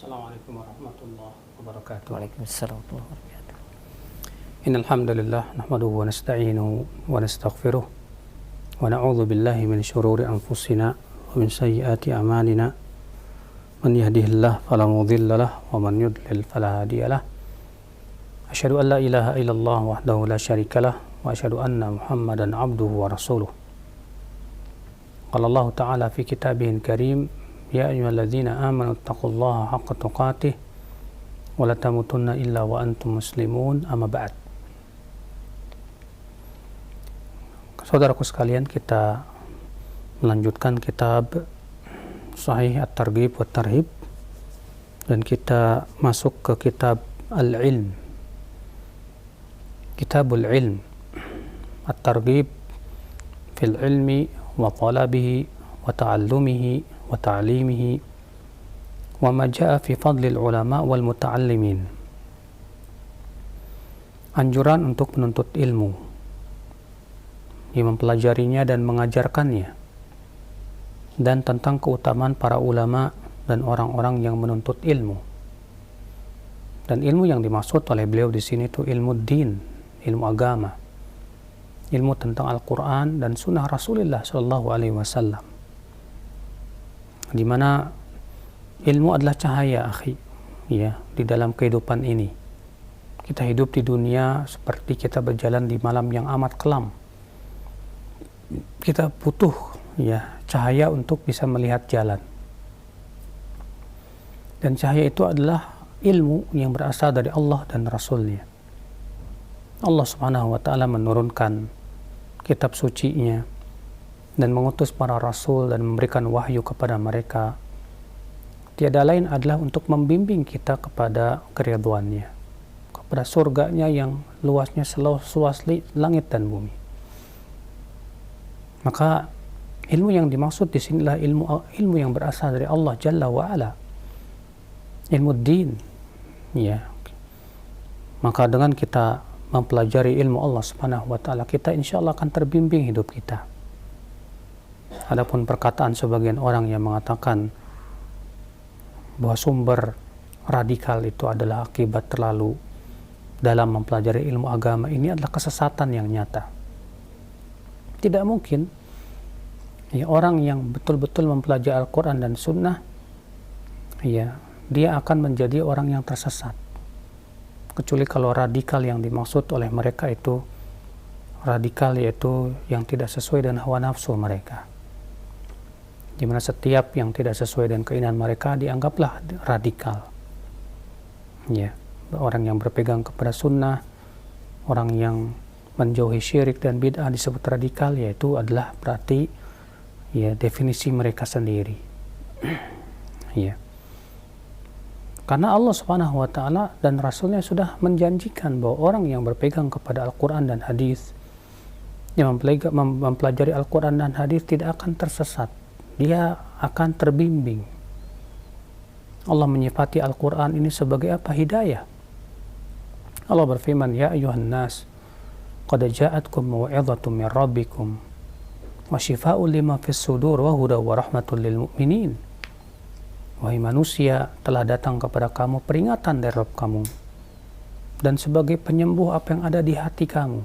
Assalamualaikum warahmatullahi wabarakatuh. Waalaikumsalam warahmatullahi wabarakatuh. Innal hamdalillah nahmaduhu wa nasta'inuhu wa nastaghfiruh wa na'udzu billahi min shururi anfusina wa min sayyiati a'malina. Man yahdihillahu fala mudilla lahu wa man yudlil fala hadiya lahu. Asyhadu an la ilaha illallah wahdahu la syarika lahu wa asyhadu anna Muhammadan 'abduhu wa rasuluh. Qala Allah ta'ala fi kitabihil karim, ya ayyuhalladzina amanu taqullaha haqqa tuqatih wa la tamutunna illa wa antum muslimun, amma ba'd. Saudaraku sekalian, kita melanjutkan kitab Sahih At-Targhib wa Tarhib, dan kita masuk ke kitab Al-Ilm, Kitabul Ilm, At-Targhib fil ilmi wa talabihi wa ta'allumihi wa ta'limihi wa ma jaa fi fadlil ulama wal muta'allimin. Anjuran untuk menuntut ilmu, mempelajarinya dan mengajarkannya, dan tentang keutamaan para ulama dan orang-orang yang menuntut ilmu. Dan ilmu yang dimaksud oleh beliau di sini itu ilmu din, ilmu agama, ilmu tentang Al-Quran dan Sunnah Rasulullah SAW, di mana ilmu adalah cahaya, akhi, ya, di dalam kehidupan ini. Kita hidup di dunia seperti kita berjalan di malam yang amat kelam. Kita butuh, ya, cahaya untuk bisa melihat jalan. Dan cahaya itu adalah ilmu yang berasal dari Allah dan Rasul-Nya. Allah Subhanahu wa Ta'ala menurunkan kitab suci-Nya dan mengutus para rasul dan memberikan wahyu kepada mereka. Tiada lain adalah untuk membimbing kita kepada keridhaan-Nya, kepada surga-Nya yang luasnya seluas langit dan bumi. Maka ilmu yang dimaksud di sinilah ilmu yang berasal dari Allah Jalla wa Ala, ilmu din, ya. Maka dengan kita mempelajari ilmu Allah Subhanahu wa Ta'ala, kita insya Allah akan terbimbing hidup kita. Adapun perkataan sebagian orang yang mengatakan bahwa sumber radikal itu adalah akibat terlalu dalam mempelajari ilmu agama, ini adalah kesesatan yang nyata. Tidak mungkin, ya, orang yang betul-betul mempelajari Al-Quran dan Sunnah, ya, dia akan menjadi orang yang tersesat, kecuali kalau radikal yang dimaksud oleh mereka itu radikal yaitu yang tidak sesuai dengan hawa nafsu mereka, di mana setiap yang tidak sesuai dengan keinginan mereka dianggaplah radikal. Ya, orang yang berpegang kepada sunnah, orang yang menjauhi syirik dan bid'ah disebut radikal, yaitu adalah berarti, ya, definisi mereka sendiri. Ya. Karena Allah Subhanahu wa Ta'ala dan Rasulnya sudah menjanjikan bahwa orang yang berpegang kepada Al-Quran dan Hadis, yang mempelajari Al-Quran dan Hadis, tidak akan tersesat, dia akan terbimbing. Allah menyifati Al-Quran ini sebagai apa? Hidayah. Allah berfirman, ya ayuhan nas, qad ja'atkum mau'izatun min rabbikum wa shifaa'un lima fis sudur wa huda wa rahmatul lil mu'minin. Wahai manusia, telah datang kepada kamu peringatan dari Rabb kamu, dan sebagai penyembuh apa yang ada di hati kamu,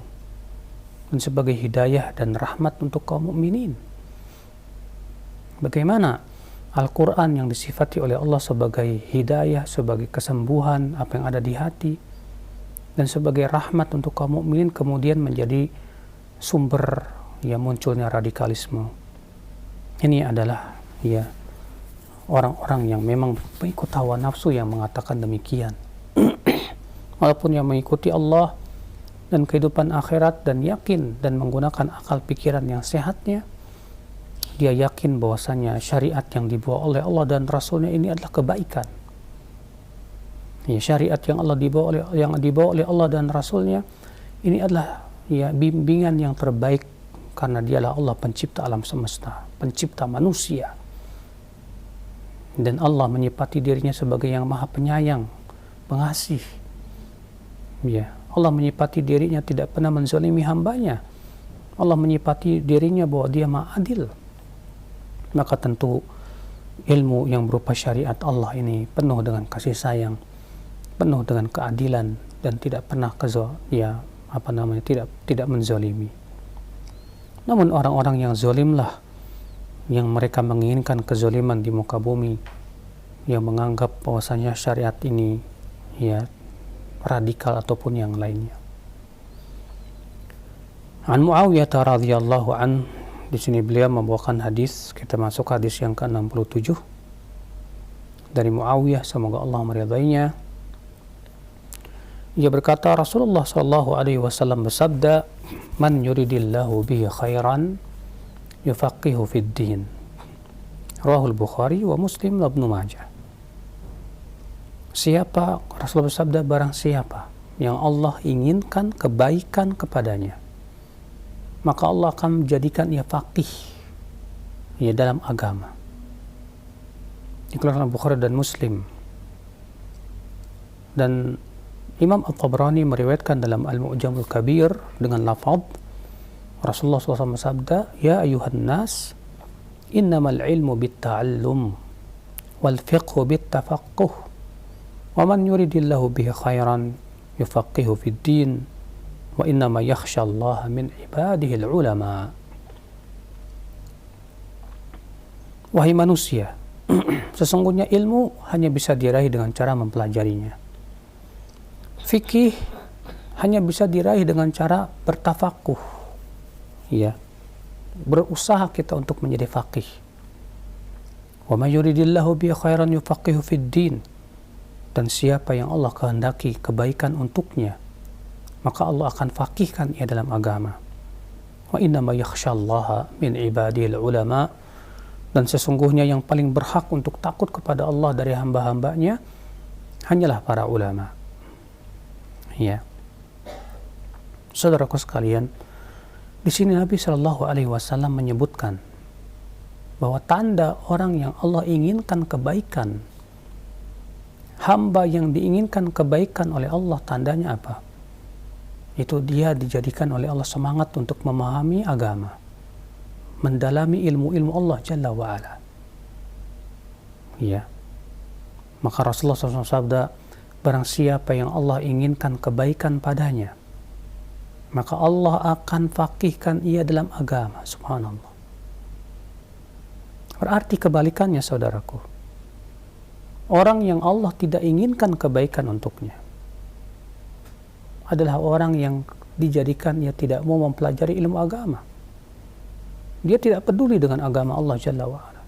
dan sebagai hidayah dan rahmat untuk kaum mukminin. Bagaimana Al-Quran yang disifati oleh Allah sebagai hidayah, sebagai kesembuhan apa yang ada di hati, dan sebagai rahmat untuk kaum mukminin, kemudian menjadi sumber, ya, munculnya radikalisme. Ini adalah, ya, orang-orang yang memang mengikut hawa nafsu yang mengatakan demikian. Walaupun yang mengikuti Allah dan kehidupan akhirat dan yakin dan menggunakan akal pikiran yang sehatnya, dia yakin bahwasanya syariat yang dibawa oleh Allah dan Rasulnya ini adalah kebaikan. Ya, syariat yang dibawa oleh Allah dan Rasulnya ini adalah, ya, bimbingan yang terbaik, karena dialah Allah pencipta alam semesta, pencipta manusia. Dan Allah menyifati dirinya sebagai yang maha penyayang, pengasih. Ya, Allah menyifati dirinya tidak pernah menzalimi hambanya. Allah menyifati dirinya bahwa dia maha adil. Maka tentu ilmu yang berupa syariat Allah ini penuh dengan kasih sayang, penuh dengan keadilan, dan tidak pernah tidak menzalimi. Namun orang-orang yang zalimlah yang mereka menginginkan kezaliman di muka bumi, yang menganggap bahwasanya syariat ini radikal ataupun yang lainnya. An Muawiyah radhiyallahu an, di sini beliau membawakan hadis, kita masuk hadis yang ke-67 dari Muawiyah, semoga Allah meridainya. Ia berkata, Rasulullah sallallahu alaihi wasallam bersabda, "Man yuridillahu bihi khairan yufaqihu fid din." Rawahul Bukhari wa Muslim wa Ibnu Majah. Siapa, Rasulullah bersabda, barang siapa yang Allah inginkan kebaikan kepadanya, maka Allah akan menjadikan ia faqih dalam agama. Dikeluarkan Bukhari dan Muslim. Dan Imam At-Tabrani meriwayatkan dalam Al-Mu'jamul Kabir dengan lafaz Rasulullah SAW bersabda, "Ya ayuhan nas, innamal ilmu bitta'allum wal fiqhu bittafaqquh wa man yuridillahu bihi khairan yufaqihu fid din wa innama yakhsha Allah min ibadihi al-ulama." Wahai manusia, sesungguhnya ilmu hanya bisa diraih dengan cara mempelajarinya. Fikih hanya bisa diraih dengan cara bertafakuh, berusaha kita untuk menjadi faqih. Wa may yuridillahu bi khairan yufaqihu fid din, dan siapa yang Allah kehendaki kebaikan untuknya, maka Allah akan faqihkan ia dalam agama. Wa inna ma yakhshallaha min ibadil ulama, dan sesungguhnya yang paling berhak untuk takut kepada Allah dari hamba-hambanya hanyalah para ulama. Saudaraku sekalian, di sini Nabi Shallallahu Alaihi Wasallam menyebutkan bahwa tanda orang yang Allah inginkan kebaikan, hamba yang diinginkan kebaikan oleh Allah, tandanya apa? Itu dia dijadikan oleh Allah semangat untuk memahami agama, mendalami ilmu-ilmu Allah Jalla wa'ala. Maka Rasulullah SAW sabda, barang siapa yang Allah inginkan kebaikan padanya, maka Allah akan faqihkan ia dalam agama. Subhanallah. Berarti kebalikannya, saudaraku. Orang yang Allah tidak inginkan kebaikan untuknya adalah orang yang dijadikan ia tidak mau mempelajari ilmu agama. Dia tidak peduli dengan agama Allah Jalla wa'ala.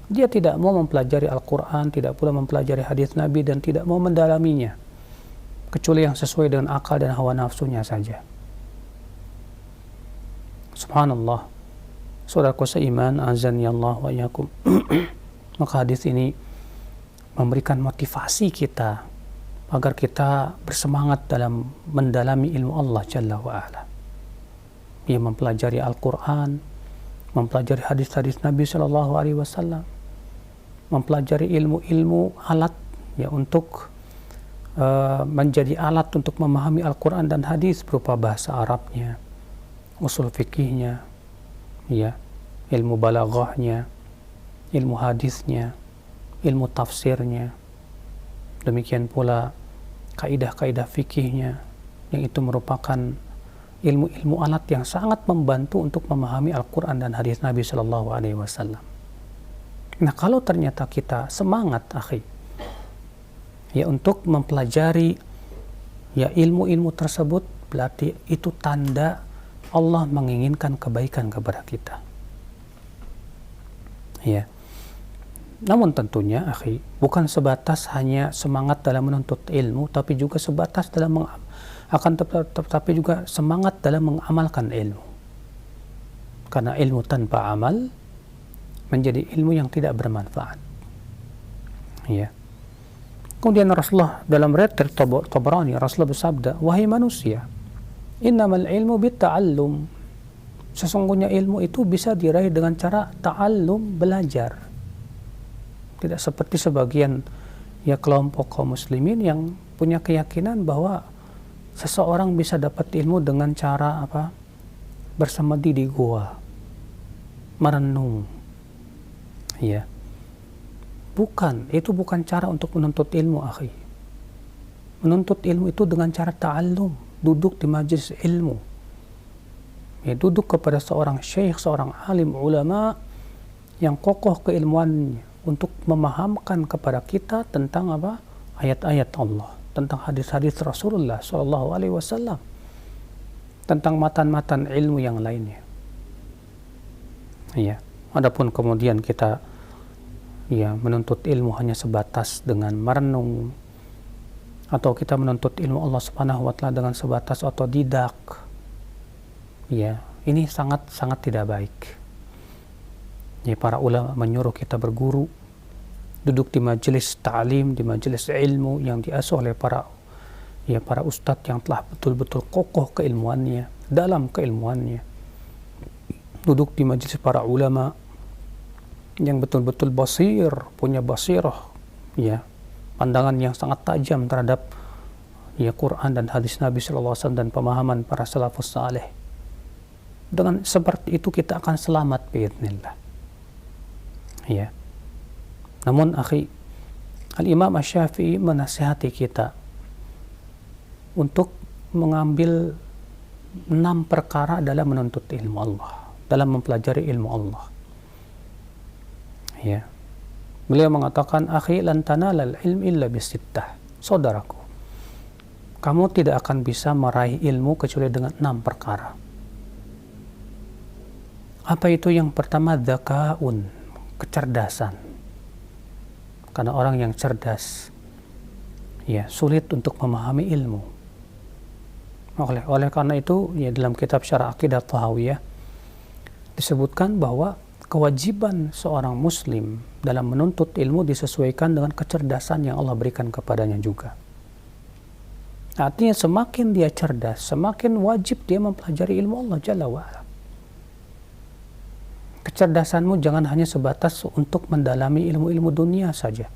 Dia tidak mau mempelajari Al-Quran, tidak pula mempelajari hadis Nabi, dan tidak mau mendalaminya, kecuali yang sesuai dengan akal dan hawa nafsunya saja. Subhanallah. Saudaraku seiman, azani Allah wa iyyakum. Maka hadis ini memberikan motivasi kita agar kita bersemangat dalam mendalami ilmu Allah Jalla wa'ala. Ia mempelajari Al-Quran, mempelajari hadis-hadis Nabi Sallallahu Alaihi Wasallam, mempelajari ilmu-ilmu alat untuk menjadi alat untuk memahami Al-Quran dan hadis, berupa bahasa Arabnya, usul fikihnya, ilmu balaghahnya, ilmu hadisnya, ilmu tafsirnya, demikian pula kaidah-kaidah fikihnya, yang itu merupakan ilmu-ilmu alat yang sangat membantu untuk memahami Al-Quran dan hadis Nabi Sallallahu Alaihi Wasallam. Nah, kalau ternyata kita semangat, akhi, untuk mempelajari ilmu-ilmu tersebut, berarti itu tanda Allah menginginkan kebaikan kepada kita. Namun tentunya, akhi, bukan sebatas hanya semangat dalam menuntut ilmu, tapi juga sebatas dalam tetapi juga semangat dalam mengamalkan ilmu. Karena ilmu tanpa amal menjadi ilmu yang tidak bermanfaat. Kemudian Rasulullah dalam riwayat Tabrani, Rasulullah bersabda, wahai manusia, innamal ilmu bitta'allum. Sesungguhnya ilmu itu bisa diraih dengan cara ta'allum, belajar. Tidak seperti sebagian kelompok kaum muslimin yang punya keyakinan bahwa seseorang bisa dapat ilmu dengan cara bersemedi di gua, merenung, Bukan, itu bukan cara untuk menuntut ilmu, akhi. Menuntut ilmu itu dengan cara ta'allum, duduk di majelis ilmu. Ya, duduk kepada seorang syekh, seorang alim ulama yang kokoh keilmuannya untuk memahamkan kepada kita tentang apa? Ayat-ayat Allah, tentang hadis-hadis Rasulullah sallallahu alaihi wasallam, tentang matan-matan ilmu yang lainnya. Ya, adapun kemudian kita menuntut ilmu hanya sebatas dengan merenung, atau kita menuntut ilmu Allah Subhanahu wa taala dengan sebatas otodidak, ya, ini sangat tidak baik. Ya, para ulama menyuruh kita berguru, duduk di majelis ta'lim, di majelis ilmu yang diasuh oleh para ustadz yang telah betul-betul kokoh keilmuannya, dalam keilmuannya. Duduk di majelis para ulama yang betul-betul basir, punya basirah, ya, pandangan yang sangat tajam terhadap Quran dan hadis Nabi sallallahu alaihi wasallam dan pemahaman para salafus saleh. Dengan seperti itu kita akan selamat biidznillah. Ya. Namun akhi, Al-Imam Asy-Syafi'i menasihati kita untuk mengambil 6 perkara dalam menuntut ilmu Allah, dalam mempelajari ilmu Allah. Ya. Beliau mengatakan, akhi, lan tanalal ilm illa bisittah. Saudaraku, kamu tidak akan bisa meraih ilmu kecuali dengan 6 perkara. Apa itu? Yang pertama, dzakaun, kecerdasan. Karena orang yang cerdas, ya, sulit untuk memahami ilmu. Oleh karena itu, ya, dalam kitab Syarah Aqidah Thahawiyah disebutkan bahwa kewajiban seorang muslim dalam menuntut ilmu disesuaikan dengan kecerdasan yang Allah berikan kepadanya juga. Artinya semakin dia cerdas, semakin wajib dia mempelajari ilmu Allah Jalla wa'ala. Kecerdasanmu jangan hanya sebatas untuk mendalami ilmu-ilmu dunia saja.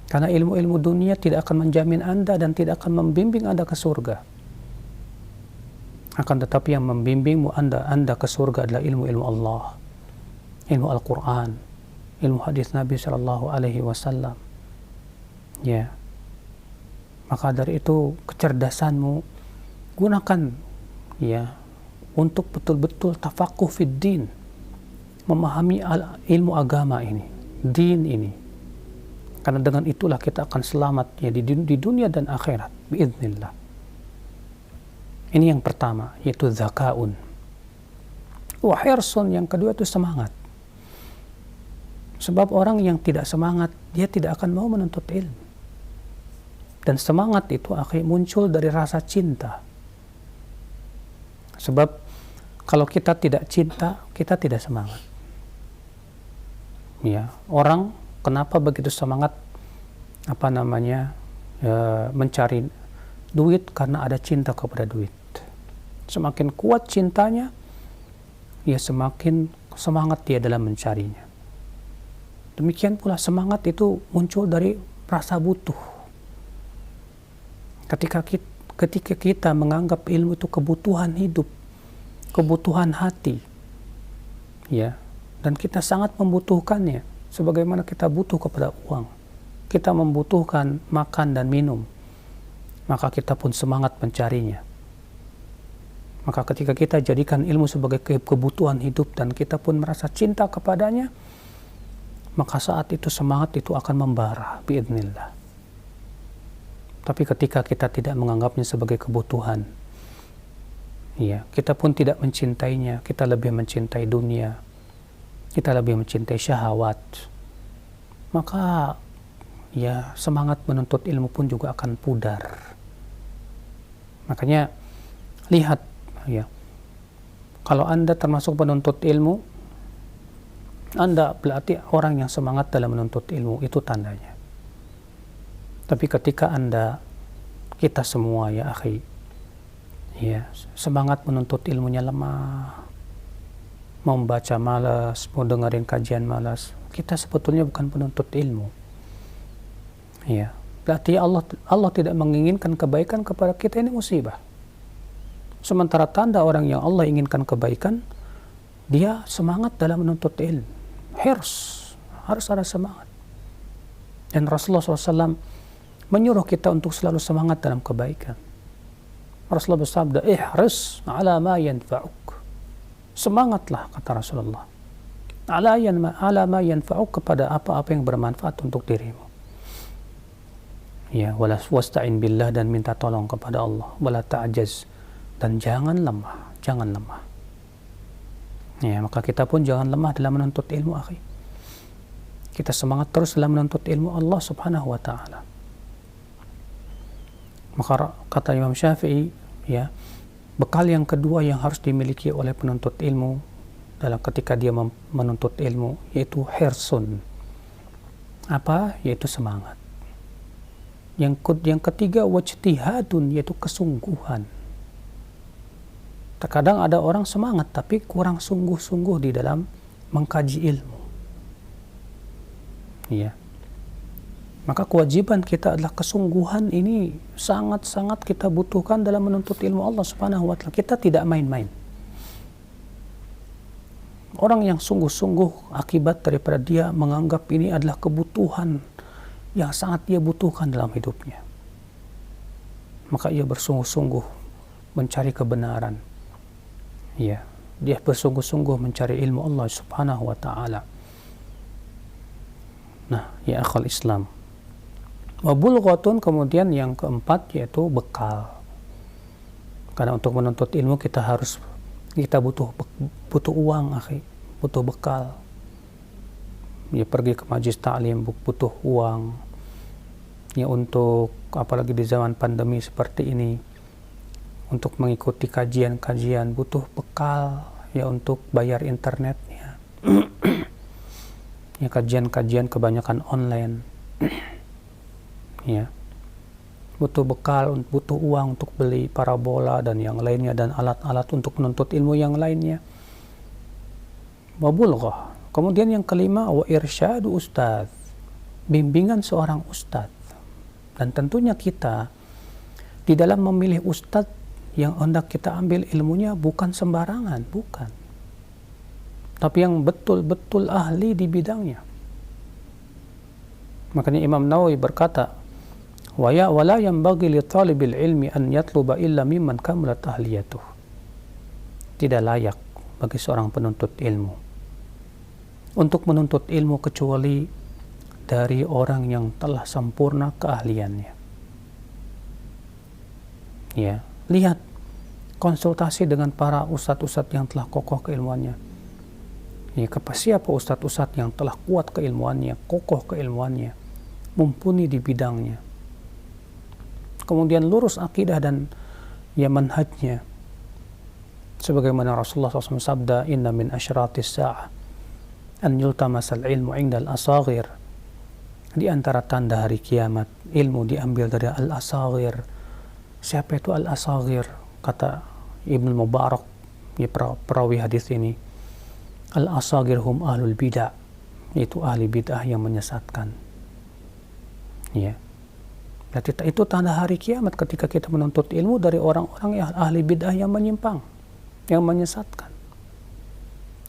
Karena ilmu-ilmu dunia tidak akan menjamin Anda dan tidak akan membimbing Anda ke surga. Akan tetapi yang membimbingmu Anda ke surga adalah ilmu-ilmu Allah, ilmu Al-Quran, ilmu hadis Nabi sallallahu alaihi wasallam. Ya. Maka dari itu kecerdasanmu gunakan, ya, untuk betul-betul tafakuh fid din, memahami ilmu agama ini, din ini. Karena dengan itulah kita akan selamat, ya, di dunia dan akhirat biiznillah. Ini yang pertama, yaitu zakaun. Wa hirsun, yang kedua itu semangat. Sebab orang yang tidak semangat, dia tidak akan mau menuntut ilmu. Dan semangat itu akhirnya muncul dari rasa cinta. Sebab kalau kita tidak cinta, kita tidak semangat. Ya, orang kenapa begitu semangat mencari duit? Karena ada cinta kepada duit. Semakin kuat cintanya, ya semakin semangat dia dalam mencarinya. Demikian pula semangat itu muncul dari rasa butuh. Ketika kita menganggap ilmu itu kebutuhan hidup, kebutuhan hati, ya, dan kita sangat membutuhkannya, sebagaimana kita butuh kepada uang, kita membutuhkan makan dan minum, maka kita pun semangat mencarinya. Maka ketika kita jadikan ilmu sebagai kebutuhan hidup dan kita pun merasa cinta kepadanya, maka saat itu semangat itu akan membara biidznillah. Tapi ketika kita tidak menganggapnya sebagai kebutuhan, ya, kita pun tidak mencintainya, kita lebih mencintai dunia, kita lebih mencintai syahwat, maka, ya, semangat menuntut ilmu pun juga akan pudar. Makanya lihat, ya, kalau Anda termasuk penuntut ilmu, Anda berarti orang yang semangat dalam menuntut ilmu, itu tandanya. Tapi ketika kita semua, ya akhi, ya, semangat menuntut ilmunya lemah, mau membaca malas, mau dengerin kajian malas, kita sebetulnya bukan penuntut ilmu. Ya, berarti Allah tidak menginginkan kebaikan kepada kita, ini musibah. Sementara tanda orang yang Allah inginkan kebaikan, dia semangat dalam menuntut ilmu, hirs harus ada semangat. Dan Rasulullah SAW menyuruh kita untuk selalu semangat dalam kebaikan. Rasulullah bersabda, ihris ala ma yanfa'uk. Semangatlah, kata Rasulullah, ala ma yanfa'uk, kepada apa-apa yang bermanfaat untuk dirimu. Ya, wasta'in billah, dan minta tolong kepada Allah. Wala ta'jaz, dan jangan lemah, jangan lemah. Ya, maka kita pun jangan lemah dalam menuntut ilmu, akhi. Kita semangat terus dalam menuntut ilmu Allah Subhanahu wa taala. Maka kata Imam Syafi'i, ya, bekal yang kedua yang harus dimiliki oleh penuntut ilmu dalam ketika dia menuntut ilmu yaitu hirsun. Apa? Yaitu semangat. Yang ketiga wajtihadun, yaitu kesungguhan. Terkadang ada orang semangat tapi kurang sungguh-sungguh di dalam mengkaji ilmu. Ya. Maka kewajiban kita adalah kesungguhan. Ini sangat-sangat kita butuhkan dalam menuntut ilmu Allah Subhanahu wa taala. Kita tidak main-main. Orang yang sungguh-sungguh akibat daripada dia menganggap ini adalah kebutuhan yang sangat dia butuhkan dalam hidupnya. Maka ia bersungguh-sungguh mencari kebenaran. Ya, dia bersungguh-sungguh mencari ilmu Allah Subhanahu wa taala. Nah, ya akhal Islam. Wabulghatun, kemudian yang keempat yaitu bekal. Karena untuk menuntut ilmu kita butuh uang, akhi, butuh bekal. Ya, pergi ke majlis ta'lim butuh uang. Ya, untuk apalagi di zaman pandemi seperti ini, untuk mengikuti kajian-kajian butuh bekal, ya, untuk bayar internetnya. Ya, kajian-kajian kebanyakan online. Ya, butuh bekal, butuh uang untuk beli parabola dan yang lainnya, dan alat-alat untuk menuntut ilmu yang lainnya. Wabulghah. Kemudian yang kelima, wa irsyadu ustadz, bimbingan seorang ustadz. Dan tentunya kita di dalam memilih ustadz yang hendak kita ambil ilmunya bukan sembarangan, bukan, tapi yang betul-betul ahli di bidangnya. Makanya Imam Nawawi berkata, wala yanbaghi li talibil ilmi an yatluba illa mimman kamalat ahliyatuh. Tidak layak bagi seorang penuntut ilmu untuk menuntut ilmu kecuali dari orang yang telah sempurna keahliannya. Ya, lihat, konsultasi dengan para ustadz-ustadz yang telah kokoh keilmuannya. Ya, siapa ustadz-ustadz yang telah kuat keilmuannya, kokoh keilmuannya, mumpuni di bidangnya, kemudian lurus akidah dan ya manhajnya, sebagaimana Rasulullah SAW sabda, inna min asyratis sa'ah an yultamasal ilmu indal asaghir. Di antara tanda hari kiamat, ilmu diambil dari al-asaghir. Siapa itu al-asaghir? Kata Ibnu Mubarak, ya, perawi hadis ini, al-asaghir hum ahlul bid'ah, itu ahli bid'ah yang menyesatkan. Ya, berarti itu tanda hari kiamat ketika kita menuntut ilmu dari orang-orang yang ahli bid'ah yang menyimpang, yang menyesatkan.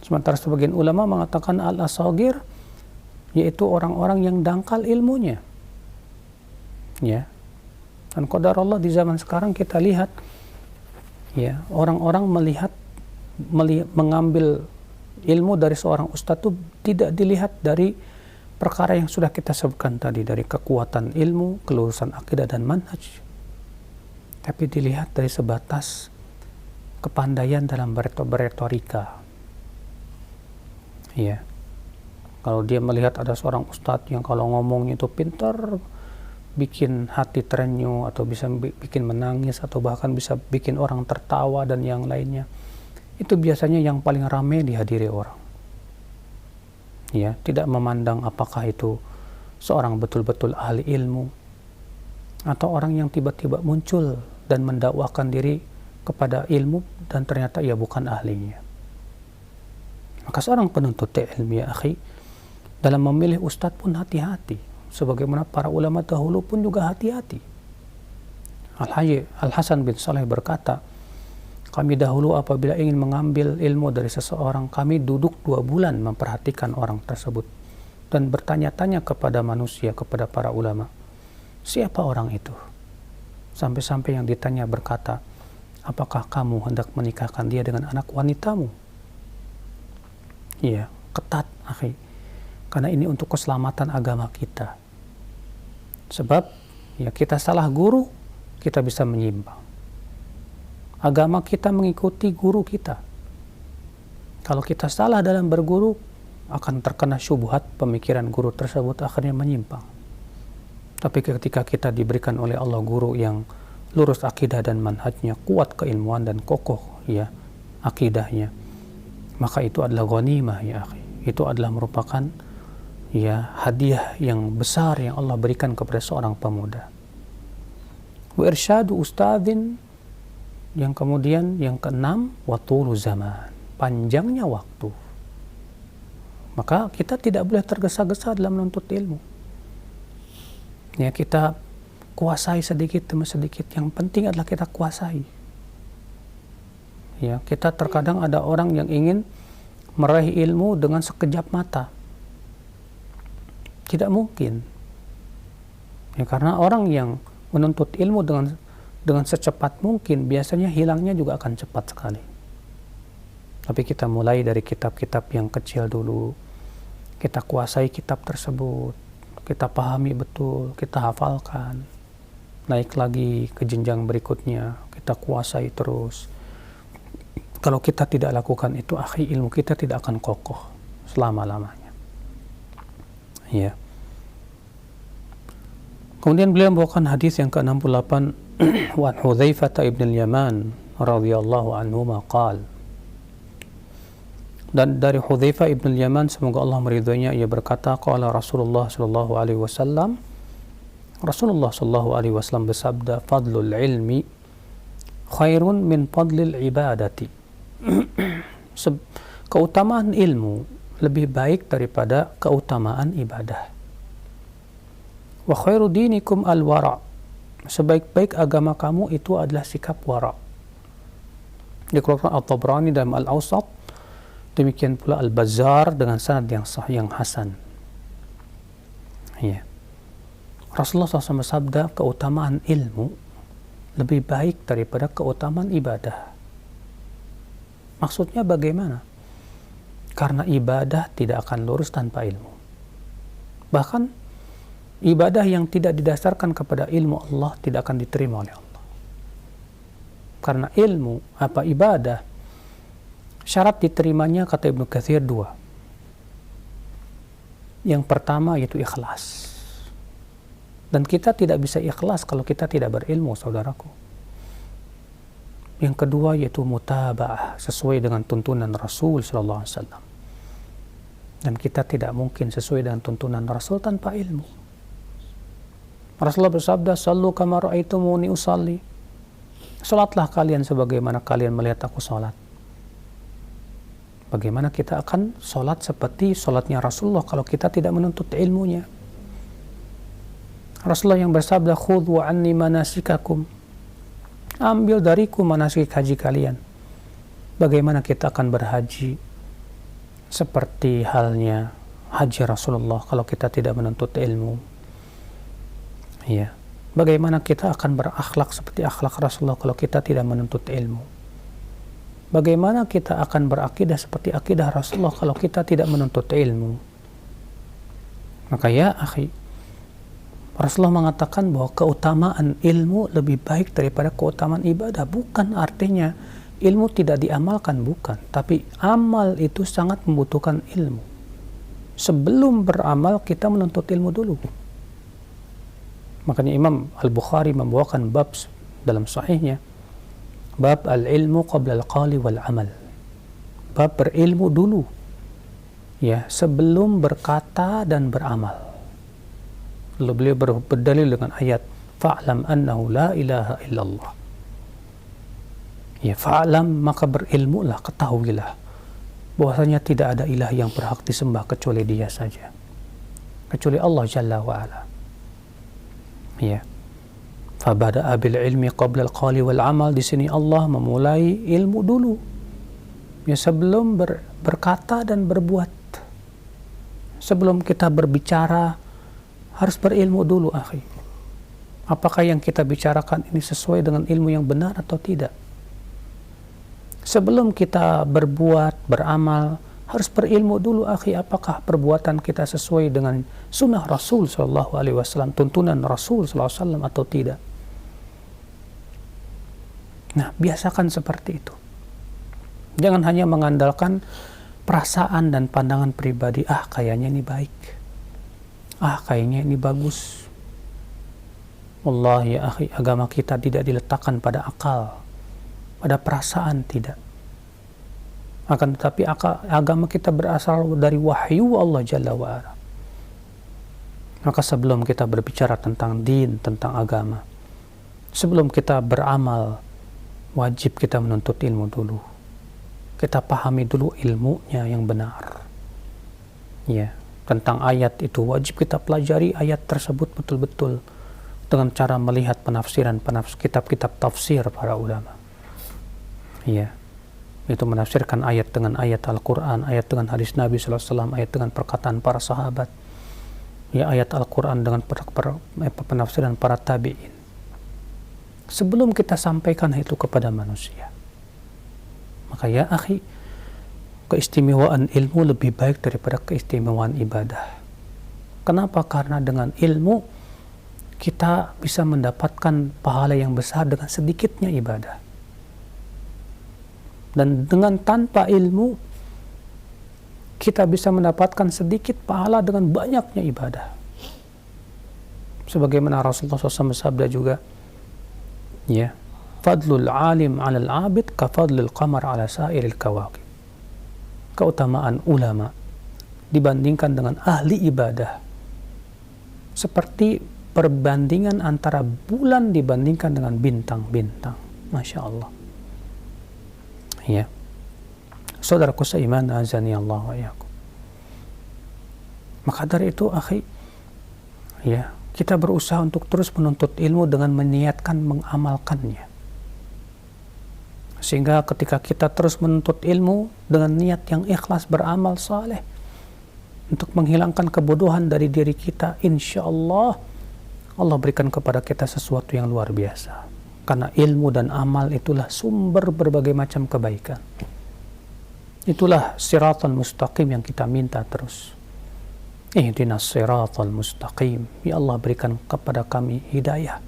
Sementara sebagian ulama mengatakan al-asaghir yaitu orang-orang yang dangkal ilmunya. Ya. Dan qadar Allah di zaman sekarang kita lihat, ya, orang-orang mengambil ilmu dari seorang ustadz itu tidak dilihat dari perkara yang sudah kita sebutkan tadi, dari kekuatan ilmu, kelurusan akidah dan manhaj, tapi dilihat dari sebatas kepandaian dalam beretorika. Ya, kalau dia melihat ada seorang ustadz yang kalau ngomongnya itu pintar, bikin hati terenyuh, atau bisa bikin menangis, atau bahkan bisa bikin orang tertawa dan yang lainnya, itu biasanya yang paling ramai dihadiri orang. Ya, tidak memandang apakah itu seorang betul-betul ahli ilmu atau orang yang tiba-tiba muncul dan mendakwakan diri kepada ilmu dan ternyata ia bukan ahlinya. Maka seorang penuntut ilmu, ya akhi, dalam memilih ustadz pun hati-hati, sebagaimana para ulama dahulu pun juga hati-hati. Al-Hasan bin Saleh berkata, kami dahulu apabila ingin mengambil ilmu dari seseorang, kami duduk 2 bulan memperhatikan orang tersebut. dan bertanya-tanya kepada manusia, kepada para ulama, siapa orang itu? Sampai-sampai yang ditanya berkata, apakah kamu hendak menikahkan dia dengan anak wanitamu? Iya, ketat, akhi. Karena ini untuk keselamatan agama kita. Sebab, ya kita salah guru, kita bisa menyimpang. Agama kita mengikuti guru kita. Kalau kita salah dalam berguru, akan terkena syubhat pemikiran guru tersebut, akhirnya menyimpang. Tapi ketika kita diberikan oleh Allah guru yang lurus akidah dan manhajnya, kuat keilmuan dan kokoh ya akidahnya, maka itu adalah ghanimah ya akhi. Itu adalah merupakan ya hadiah yang besar yang Allah berikan kepada seorang pemuda. Wa irsyadu ustadzin, yang kemudian yang keenam, wa tulu zaman, panjangnya waktu. Maka kita tidak boleh tergesa-gesa dalam menuntut ilmu. Ya, kita kuasai sedikit demi sedikit. Yang penting adalah kita kuasai. Ya, kita terkadang ada orang yang ingin meraih ilmu dengan sekejap mata. Tidak mungkin. Ya, karena orang yang menuntut ilmu dengan secepat mungkin, biasanya hilangnya juga akan cepat sekali. Tapi kita mulai dari kitab-kitab yang kecil dulu. Kita kuasai kitab tersebut. Kita pahami betul, kita hafalkan. Naik lagi ke jenjang berikutnya, kita kuasai terus. Kalau kita tidak lakukan itu, akhi, ilmu kita tidak akan kokoh selama-lamanya. Ya. Kemudian beliau membawakan hadis yang ke-68, wa Hudzaifah ibn al-Yaman radhiyallahu anhu maqal. Dan dari Hudzaifah ibn al-Yaman, semoga Allah meridhoinya, ia berkata, qala Rasulullah sallallahu alaihi wasallam, Rasulullah sallallahu alaihi wasallam bersabda, fadlul ilmi khairun min fadlil ibadati. Keutamaan ilmu lebih baik daripada keutamaan ibadah. Wa khairu dinikum al-wara'. Sebaik-baik agama kamu itu adalah sikap wara'. Dikeluarkan At-Tabrani dalam Al-Awsat. Demikian pula Al-Bazzar dengan sanad yang sahih, yang hasan. Ya. Rasulullah SAW bersabda, keutamaan ilmu lebih baik daripada keutamaan ibadah. Maksudnya bagaimana? Karena ibadah tidak akan lurus tanpa ilmu. Bahkan ibadah yang tidak didasarkan kepada ilmu Allah tidak akan diterima oleh Allah. Karena ilmu, ibadah, syarat diterimanya kata Ibnu Katsir 2. Yang pertama yaitu ikhlas. Dan kita tidak bisa ikhlas kalau kita tidak berilmu, saudaraku. Yang kedua yaitu mutaba'ah, sesuai dengan tuntunan Rasul sallallahu alaihi wasallam. Dan kita tidak mungkin sesuai dengan tuntunan Rasul tanpa ilmu. Rasulullah bersabda, "Shallu kama ra'aitumuni usalli." Salatlah kalian sebagaimana kalian melihat aku salat. Bagaimana kita akan sholat seperti sholatnya Rasulullah kalau kita tidak menuntut ilmunya? Rasulullah yang bersabda, khudhu anni manasikakum. Ambil dariku manasik haji kalian. Bagaimana kita akan berhaji seperti halnya haji Rasulullah kalau kita tidak menuntut ilmu? Ya. Bagaimana kita akan berakhlak seperti akhlak Rasulullah kalau kita tidak menuntut ilmu? Bagaimana kita akan berakidah seperti akidah Rasulullah kalau kita tidak menuntut ilmu? Maka ya akhi, Rasulullah mengatakan bahwa keutamaan ilmu lebih baik daripada keutamaan ibadah. Bukan artinya ilmu tidak diamalkan, bukan. Tapi amal itu sangat membutuhkan ilmu. Sebelum beramal kita menuntut ilmu dulu. Makanya Imam Al-Bukhari membawakan bab dalam sahihnya, bab al-ilmu qabla al-qali wal-amal. Bab berilmu dulu, ya, sebelum berkata dan beramal. Lalu beliau berdalil dengan ayat, fa'lam annahu la ilaha illallah. Ya, fa'lam, maka berilmulah, ketahuilah bahwasanya tidak ada ilah yang berhak disembah kecuali Dia saja, kecuali Allah Jalla wa'ala. Ya. Fabada'a bil ilmi qabla al-qali wal amal. Di sini Allah memulai ilmu dulu, ya, sebelum berkata dan berbuat. Sebelum kita berbicara, harus berilmu dulu, akhi. Apakah yang kita bicarakan ini sesuai dengan ilmu yang benar atau tidak? Sebelum kita berbuat, beramal, harus berilmu dulu, akhi. Apakah perbuatan kita sesuai dengan sunnah Rasul SAW, tuntunan Rasul SAW atau tidak? Nah, biasakan seperti itu. Jangan hanya mengandalkan perasaan dan pandangan pribadi. Kayaknya ini baik. Kayaknya ini bagus. Wallahi ya akhi, agama kita tidak diletakkan pada akal, pada perasaan, tidak. Akan tetapi agama kita berasal dari wahyu Allah Jalla wa'ala. Maka sebelum kita berbicara tentang din, tentang agama, sebelum kita beramal, wajib kita menuntut ilmu dulu. Kita pahami dulu ilmunya yang benar. Ya, tentang ayat itu wajib kita pelajari ayat tersebut betul-betul dengan cara melihat penafsiran kitab-kitab tafsir para ulama. Ya, itu menafsirkan ayat dengan ayat Al-Quran, ayat dengan hadis Nabi SAW, ayat dengan perkataan para sahabat. Ya, ayat Al-Quran dengan penafsiran para tabi'in. Sebelum kita sampaikan itu kepada manusia, maka ya akhi, keistimewaan ilmu lebih baik daripada keistimewaan ibadah. Kenapa? Karena dengan ilmu kita bisa mendapatkan pahala yang besar dengan sedikitnya ibadah. Dan dengan tanpa ilmu, kita bisa mendapatkan sedikit pahala dengan banyaknya ibadah. Sebagaimana Rasulullah SAW bersabda juga, ya, fadlul alim 'alal 'abid ka fadlil qamar 'ala sa'iril kawakib. Keutamaan ulama dibandingkan dengan ahli ibadah seperti perbandingan antara bulan dibandingkan dengan bintang-bintang. Masya Allah. Ya, saudaraku seiman, azani Allah wa iyyakum. Maka dari itu, akhi, ya, kita berusaha untuk terus menuntut ilmu dengan meniatkan mengamalkannya. Sehingga ketika kita terus menuntut ilmu dengan niat yang ikhlas, beramal saleh untuk menghilangkan kebodohan dari diri kita, insya Allah Allah berikan kepada kita sesuatu yang luar biasa. Karena ilmu dan amal itulah sumber berbagai macam kebaikan. Itulah siratal mustaqim yang kita minta terus. Ihdinas siratal mustaqim. Ya Allah, berikan kepada kami hidayah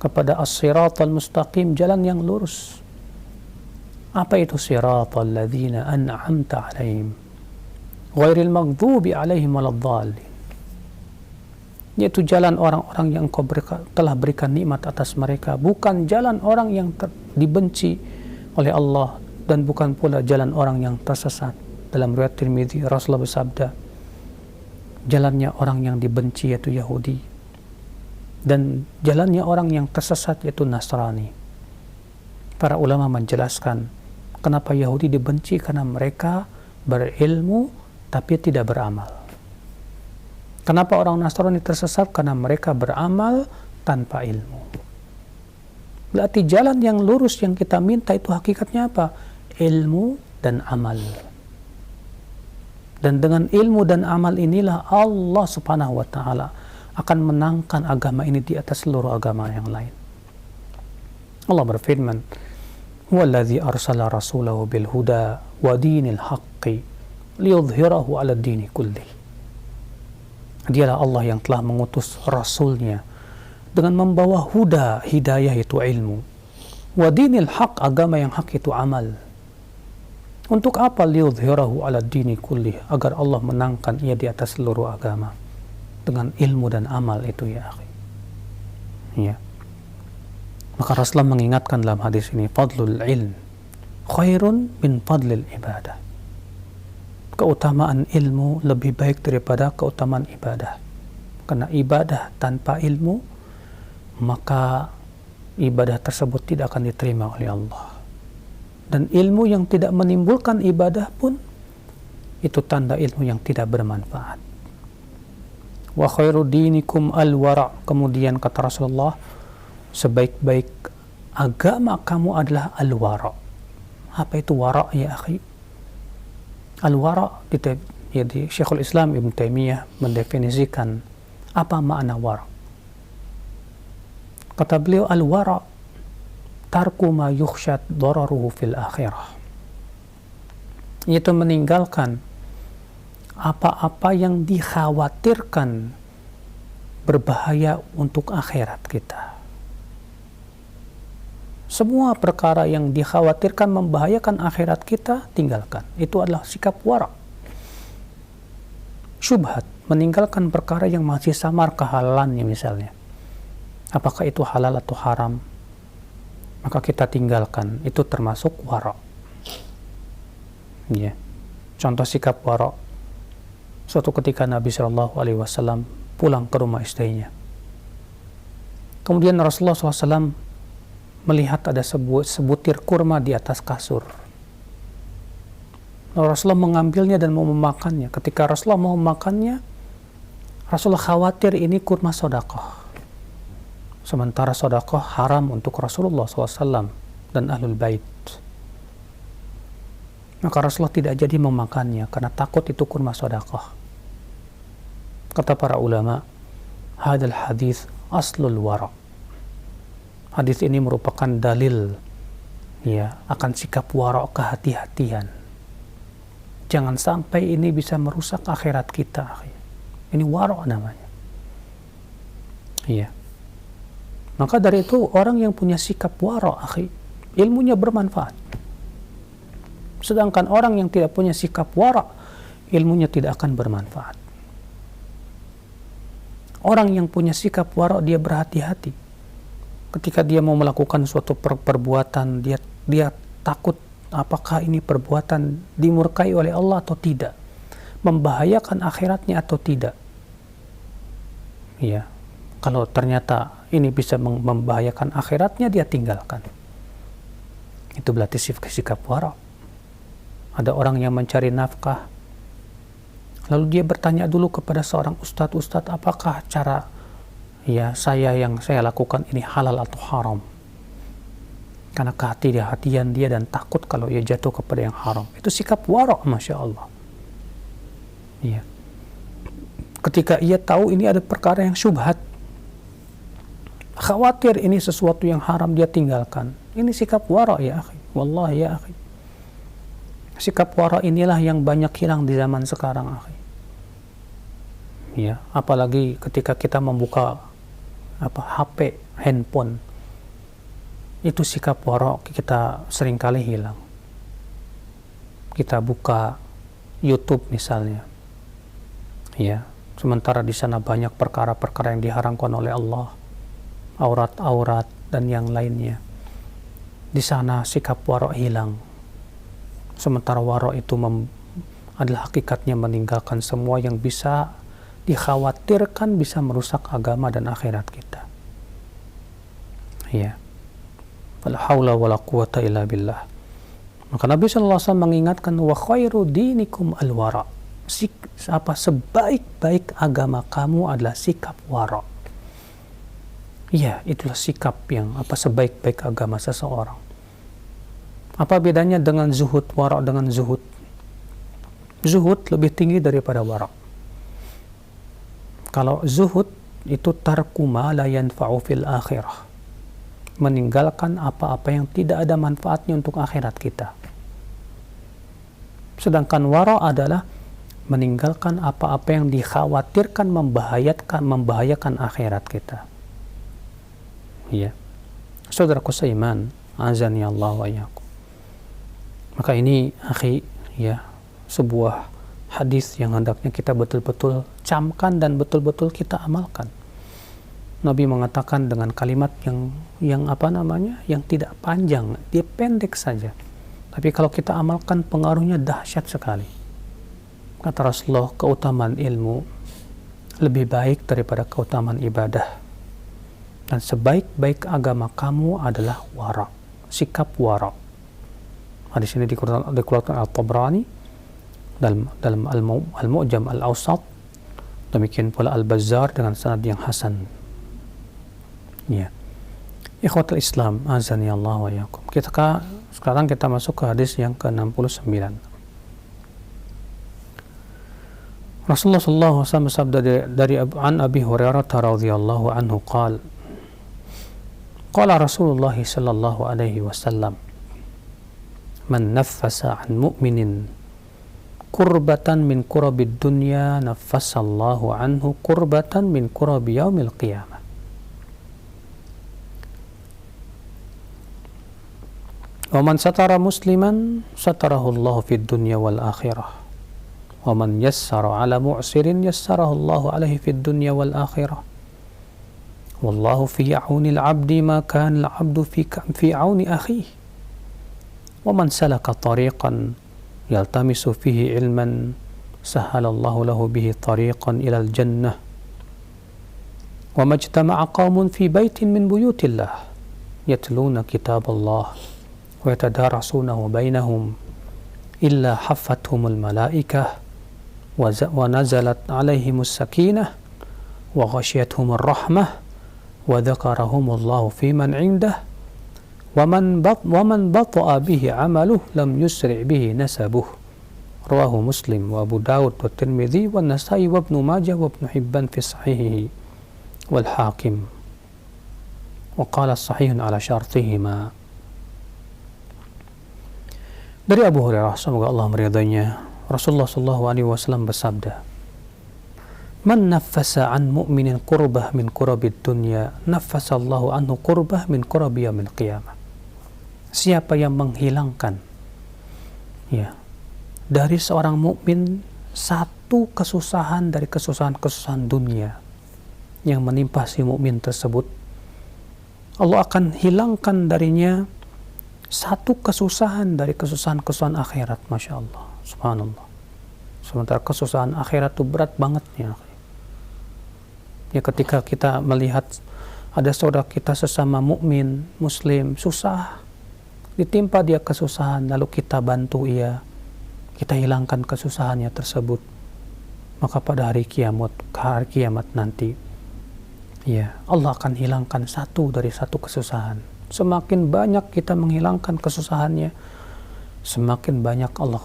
kepada as-siratal mustaqim, jalan yang lurus. Apa itu siratal ladzina an'amta alaihim ghairil maghdubi alaihim waladdallin? Yaitu jalan orang-orang yang Engkau telah berikan nikmat atas mereka, bukan jalan orang yang dibenci oleh Allah, dan bukan pula jalan orang yang tersesat. Dalam riwayat Tirmidzi, Rasulullah bersabda, jalannya orang yang dibenci yaitu Yahudi, dan jalannya orang yang tersesat yaitu Nasrani. Para ulama menjelaskan kenapa Yahudi dibenci, karena mereka berilmu tapi tidak beramal. Kenapa orang Nasrani tersesat? Karena mereka beramal tanpa ilmu. Berarti jalan yang lurus yang kita minta itu hakikatnya apa? Ilmu dan amal. Dan dengan ilmu dan amal inilah Allah Subhanahu wa ta'ala akan menangkan agama ini di atas seluruh agama yang lain. Allah berfirman, "Huwallazi arsala rasulahu bil huda wa dinil haqqi liyudhhirahu 'ala ad-dini kullih." Dialah Allah yang telah mengutus Rasulnya dengan membawa huda, hidayah itu ilmu, wa dinil haq, agama yang hak itu amal. Untuk apa? Liyudhhirahu 'ala ad-dini kullih, agar Allah menangkan ia di atas seluruh agama dengan ilmu dan amal itu, ya akhi. Ya. Maka Rasulullah mengingatkan dalam hadis ini, fadlul ilm khairun min fadlil ibadah. Keutamaan ilmu lebih baik daripada keutamaan ibadah. Karena ibadah tanpa ilmu, maka ibadah tersebut tidak akan diterima oleh Allah. Dan ilmu yang tidak menimbulkan ibadah pun, itu tanda ilmu yang tidak bermanfaat. Wa khairu dinikum al-wara'. Kemudian kata Rasulullah, sebaik-baik agama kamu adalah al-wara'. Apa itu wara' ya akhi? Al-wara' Jadi Syekhul Islam Ibn Taimiyah mendefinisikan apa makna wara. Kata beliau, al-wara tarku ma yukhshat dararuhu fil akhirah. Yaitu meninggalkan apa-apa yang dikhawatirkan berbahaya untuk akhirat kita. Semua perkara yang dikhawatirkan membahayakan akhirat kita, tinggalkan. Itu adalah sikap wara. Syubhat, meninggalkan perkara yang masih samar kehalalannya misalnya. Apakah itu halal atau haram? Maka kita tinggalkan. Itu termasuk wara. Ya. Contoh sikap wara. Suatu ketika Nabi SAW pulang ke rumah istrinya. Kemudian Rasulullah SAW melihat ada sebutir kurma di atas kasur. Rasulullah mengambilnya dan mau memakannya. Ketika Rasulullah mau memakannya, Rasulullah khawatir ini kurma sedekah. Sementara sedekah haram untuk Rasulullah SAW dan Ahlul Bait. Maka Rasulullah tidak jadi memakannya karena takut itu kurma sedekah. Kata para ulama, hadal hadis aslul wara. Hadis ini merupakan dalil ya akan sikap wara, kehati-hatian. Jangan sampai ini bisa merusak akhirat kita. Ini wara namanya. Iya. Maka dari itu orang yang punya sikap wara, ilmunya bermanfaat. Sedangkan orang yang tidak punya sikap wara, ilmunya tidak akan bermanfaat. Orang yang punya sikap wara, dia berhati-hati. Ketika dia mau melakukan suatu perbuatan, dia takut apakah ini perbuatan dimurkai oleh Allah atau tidak, membahayakan akhiratnya atau tidak. Iya, kalau ternyata ini bisa membahayakan akhiratnya, dia tinggalkan. Itu berarti sikap wara. Ada orang yang mencari nafkah, lalu dia bertanya dulu kepada seorang ustadz, apakah cara yang saya lakukan ini halal atau haram? Karena kehati-hatian dia dan takut kalau ia jatuh kepada yang haram. Itu sikap wara, Masya Allah. Iya. Ketika ia tahu ini ada perkara yang syubhat, khawatir ini sesuatu yang haram, dia tinggalkan. Ini sikap wara ya akhi. Wallahi ya akhi. Sikap wara inilah yang banyak hilang di zaman sekarang akhi. Ya, apalagi ketika kita membuka HP, handphone, itu sikap wara kita seringkali hilang. Kita buka YouTube misalnya, ya, sementara di sana banyak perkara-perkara yang diharamkan oleh Allah, aurat-aurat dan yang lainnya. Di sana sikap wara hilang. Sementara wara itu adalah hakikatnya meninggalkan semua yang bisa dikhawatirkan bisa merusak agama dan akhirat kita. Ya. Wala haula wala quwata illa billah. Maka Nabi SAW mengingatkan, wa khairu dinikum al-wara. Sebaik-baik agama kamu adalah sikap wara. Ya, itulah sikap yang sebaik-baik agama seseorang. Apa bedanya dengan zuhud, wara dengan zuhud? Zuhud lebih tinggi daripada wara. Kalau zuhud itu tarku ma la yanfa'u fil akhirah. Meninggalkan apa-apa yang tidak ada manfaatnya untuk akhirat kita. Sedangkan wara adalah meninggalkan apa-apa yang dikhawatirkan membahayakan akhirat kita. Ya. Saudaraku seiman, azani Allah wa iyyakum. Maka ini akhi, ya, sebuah hadis yang hendaknya kita betul-betul camkan dan betul-betul kita amalkan. Nabi mengatakan dengan kalimat yang yang tidak panjang, dia pendek saja. Tapi kalau kita amalkan pengaruhnya dahsyat sekali. Kata Rasulullah, keutamaan ilmu lebih baik daripada keutamaan ibadah. Dan sebaik-baik agama kamu adalah wara, sikap wara. Hadis ini dikeluarkan Al-Tabrani dalam Al-Mu'jam Al-Awsat, demikian pula Al-Bazzar dengan sanad yang hasan. Ya. Ikhwatul Islam, azani Allah wa iyyakum. Sekarang kita masuk ke hadis yang ke-69. Rasulullah sallallahu alaihi wasallam bersabda dari an Abi Hurairah radhiyallahu anhu qala Rasulullah sallallahu alaihi wasallam man naffasa an mu'minin kurbatan min kurabid dunya naffasallahu anhu kurbatan min kurabi yaumil qiyamah. Wa man satara musliman satarahu Allah fid dunya wal akhirah. Wa man yassara ala mu'sirin yassarahu Allah alaihi fid dunya wal akhirah. Wallahu fi auni al-'abdi ma kana al-'abdu fi auni akhihi. Wa man salaka tariqan yaltamisu fihi ilman sahhalallahu lahu bihi tariqan ila al-jannah. Wa majtama'a qaumun fi baitin min buyutillah yatluna kitaballah wa yatadarasunahu bainahum illa haffathumul malaikah wa nazalat alaihimus sakinah wa ghashiyatuhumur rahmah wa dzakarahumullahu fi man 'indah wa man bata'a bihi 'amaluhu lam yusri' bihi nasabuhu. Rawahu Muslim wa Abu Dawud wa Tirmidzi wa Nasa'i wa Ibnu Majah wa Ibnu Hibban fi sahihihi wal Hakim wa qala sahihun ala syartihima. Dari Abu Hurairah, semoga Allah meridainya, Rasulullah sallallahu alaihi wasallam bersabda, man naffasa an mu'minin qurbah min qurabid dunya naffasallahu anhu qurbah min qurabi yaumil qiyamah. Siapa yang menghilangkan dari seorang mukmin satu kesusahan dari kesusahan-kesusahan dunia yang menimpa si mukmin tersebut, Allah akan hilangkan darinya satu kesusahan dari kesusahan-kesusahan akhirat. Masya Allah, subhanallah. Sementara kesusahan akhirat itu berat banget ya, ketika kita melihat ada saudara kita sesama mukmin muslim susah, ditimpa dia kesusahan, lalu kita bantu ia, kita hilangkan kesusahannya tersebut, maka pada hari kiamat nanti ya Allah akan hilangkan satu dari satu kesusahan. Semakin banyak kita menghilangkan kesusahannya, semakin banyak Allah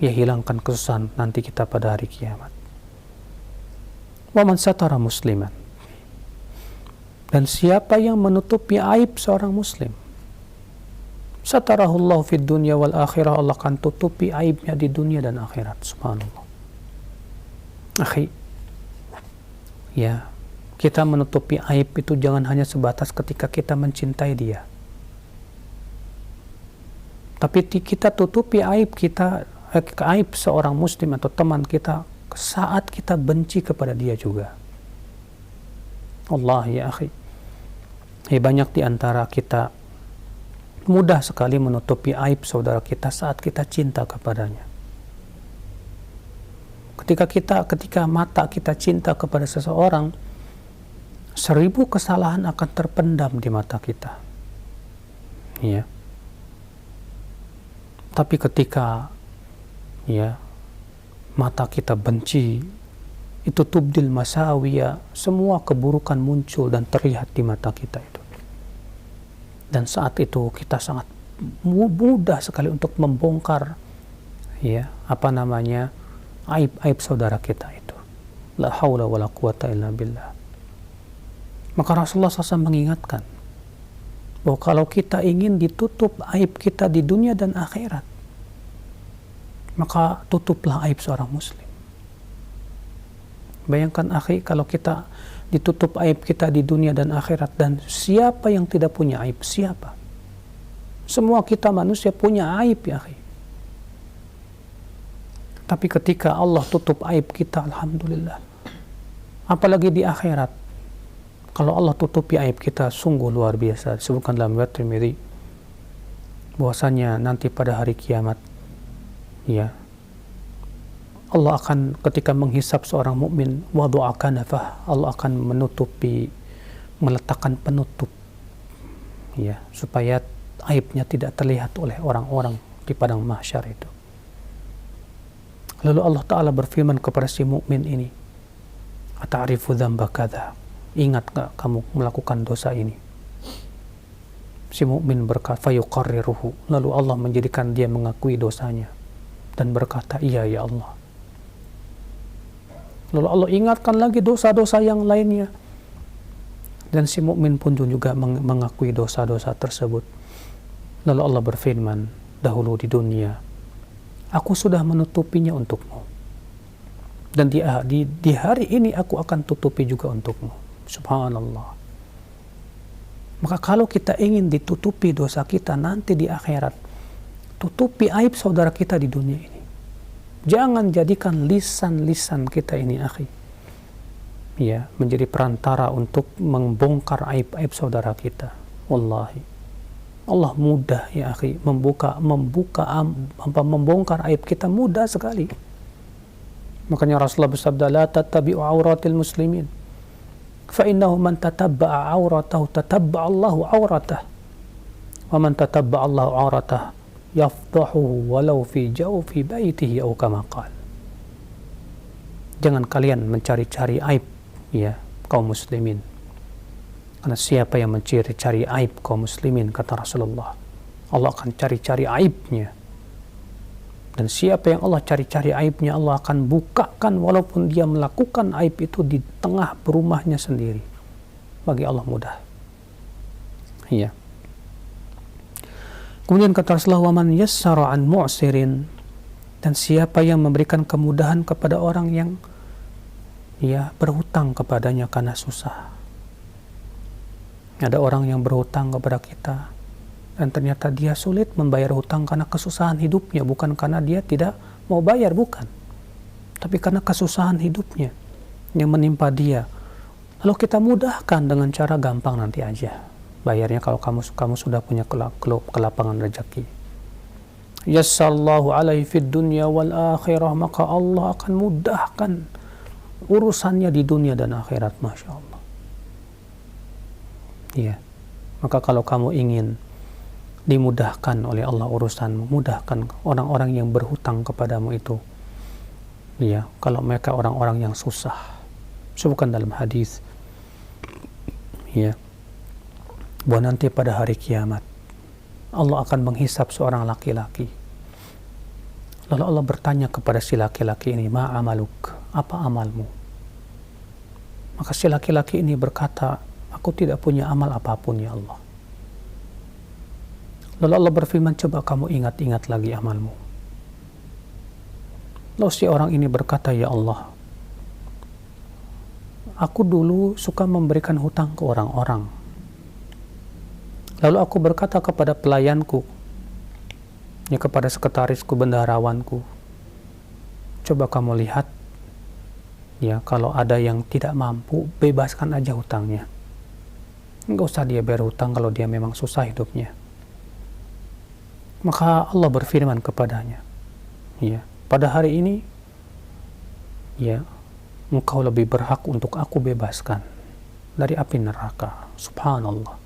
hilangkan kesusahan nanti kita pada hari kiamat. Wa man satara musliman, dan siapa yang menutupi aib seorang muslim, satarahullahu fid dunya wal akhirah, Allah akan tutupi aibnya di dunia dan akhirat. Subhanallah. Akhi, ya, kita menutupi aib itu jangan hanya sebatas ketika kita mencintai dia, tapi kita tutupi aib kita, aib seorang muslim atau teman kita saat kita benci kepada dia juga. Allah ya akhi, banyak di antara kita mudah sekali menutupi aib saudara kita saat kita cinta kepadanya. Ketika mata kita cinta kepada seseorang, 1000 kesalahan akan terpendam di mata kita. Ya. Tapi ketika mata kita benci, itu tubdil masawiya, semua keburukan muncul dan terlihat di mata kita itu. Dan saat itu kita sangat mudah sekali untuk membongkar aib saudara kita itu. La haula wala quwata illa billah. Maka Rasulullah SAW mengingatkan bahwa kalau kita ingin ditutup aib kita di dunia dan akhirat, maka tutuplah aib seorang muslim. Bayangkan akhi, kalau kita ditutup aib kita di dunia dan akhirat, dan siapa yang tidak punya aib? Siapa? Semua kita manusia punya aib ya akhi. Tapi ketika Allah tutup aib kita, alhamdulillah. Apalagi di akhirat, kalau Allah tutupi aib kita, sungguh luar biasa. Disebutkan dalam riwayat Tirmidzi bahwasanya nanti pada hari kiamat, Allah akan ketika menghisap seorang mukmin, wada'a kanafah, Allah akan meletakkan penutup, supaya aibnya tidak terlihat oleh orang-orang di padang mahsyar itu. Lalu Allah Ta'ala berfirman kepada si mukmin ini, ata'rifu dzamba kadza, ingat gak kamu melakukan dosa ini? Si mukmin berkata, fayuqarriruhu, lalu Allah menjadikan dia mengakui dosanya dan berkata, iya ya Allah. Lalu Allah ingatkan lagi dosa-dosa yang lainnya. Dan si mukmin pun juga mengakui dosa-dosa tersebut. Lalu Allah berfirman dahulu di dunia, aku sudah menutupinya untukmu. Dan di hari ini aku akan tutupi juga untukmu. Subhanallah. Maka kalau kita ingin ditutupi dosa kita nanti di akhirat, tutupi aib saudara kita di dunia ini. Jangan jadikan lisan-lisan kita ini, akhi, ya, menjadi perantara untuk membongkar aib-aib saudara kita. Wallahi, Allah mudah ya, akhi, membongkar aib kita mudah sekali. Makanya Rasulullah bersabda, la tattabi'u auratil muslimin, fa innahu man tatabba'a auratahu tatabba'a Allahu auratah, wa man tatabba'a Allahu auratah yafdahuhu walau fi jawfi baitihi aw kama qala. Jangan kalian mencari-cari aib, ya, kaum muslimin. Karena siapa yang mencari-cari aib kaum muslimin, kata Rasulullah, Allah akan cari-cari aibnya. Dan siapa yang Allah cari-cari aibnya, Allah akan bukakan walaupun dia melakukan aib itu di tengah rumahnya sendiri. Bagi Allah mudah. Iya. Kemudian kata Rasulullah, "Waman yassara an mu'sirin," dan siapa yang memberikan kemudahan kepada orang yang berhutang kepadanya karena susah. Ada orang yang berhutang kepada kita dan ternyata dia sulit membayar hutang karena kesusahan hidupnya, bukan karena dia tidak mau bayar, bukan, tapi karena kesusahan hidupnya yang menimpa dia. Lalu kita mudahkan dengan cara gampang, nanti aja bayarnya kalau kamu sudah punya kelapangan rezeki. Yassarallahu alaihi fid dunya wal akhirah, maka Allah akan mudahkan urusannya di dunia dan akhirat. Masya Allah. Iya. Maka kalau kamu ingin dimudahkan oleh Allah urusanmu, mudahkan orang-orang yang berhutang kepadamu itu. Iya, kalau mereka orang-orang yang susah. Sebutkan dalam hadis, iya, bahwa nanti pada hari kiamat Allah akan menghisap seorang laki-laki. Lalu Allah bertanya kepada si laki-laki ini, ma amaluk, apa amalmu? Maka si laki-laki ini berkata, aku tidak punya amal apapun ya Allah. Lalu Allah berfirman, coba kamu ingat-ingat lagi amalmu. Lalu si orang ini berkata, ya Allah, aku dulu suka memberikan hutang ke orang-orang. Lalu aku berkata kepada pelayanku, ya, kepada sekretarisku, bendaharawanku, coba kamu lihat, ya, kalau ada yang tidak mampu, bebaskan aja hutangnya. Enggak usah dia bayar hutang kalau dia memang susah hidupnya. Maka Allah berfirman kepadanya, ya, pada hari ini, ya, engkau lebih berhak untuk aku bebaskan dari api neraka. Subhanallah.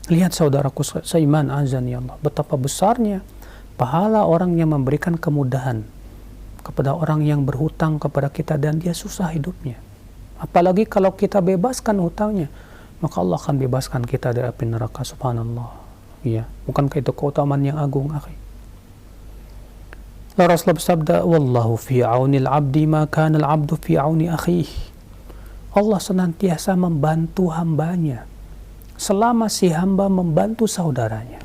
Lihat saudaraku seiman azan, ya Allah, betapa besarnya pahala orang yang memberikan kemudahan kepada orang yang berhutang kepada kita dan dia susah hidupnya. Apalagi kalau kita bebaskan hutangnya, maka Allah akan bebaskan kita dari api neraka. Subhanallah. Ya, bukankah itu keutamaan yang agung, akhi? Rasulullah bersabda, wallahu fi aunil abdi ma kana al-abdu fi auni akhihi. Allah senantiasa membantu hambanya selama si hamba membantu saudaranya.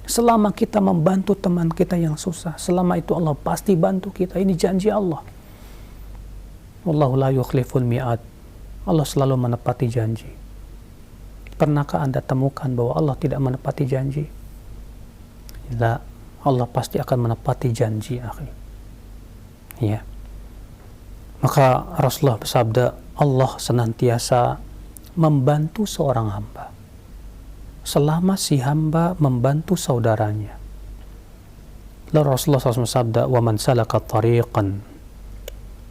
Selama kita membantu teman kita yang susah, selama itu Allah pasti bantu kita. Ini janji Allah. Wallahu la yukhliful mi'ad. Allah selalu menepati janji. Pernahkah Anda temukan bahwa Allah tidak menepati janji? La, Allah pasti akan menepati janji, akhi. Ya. Maka Rasulullah bersabda, Allah senantiasa membantu seorang hamba selama si hamba membantu saudaranya. Lalu Rasulullah SAW bersabda, wa man salaka tariqan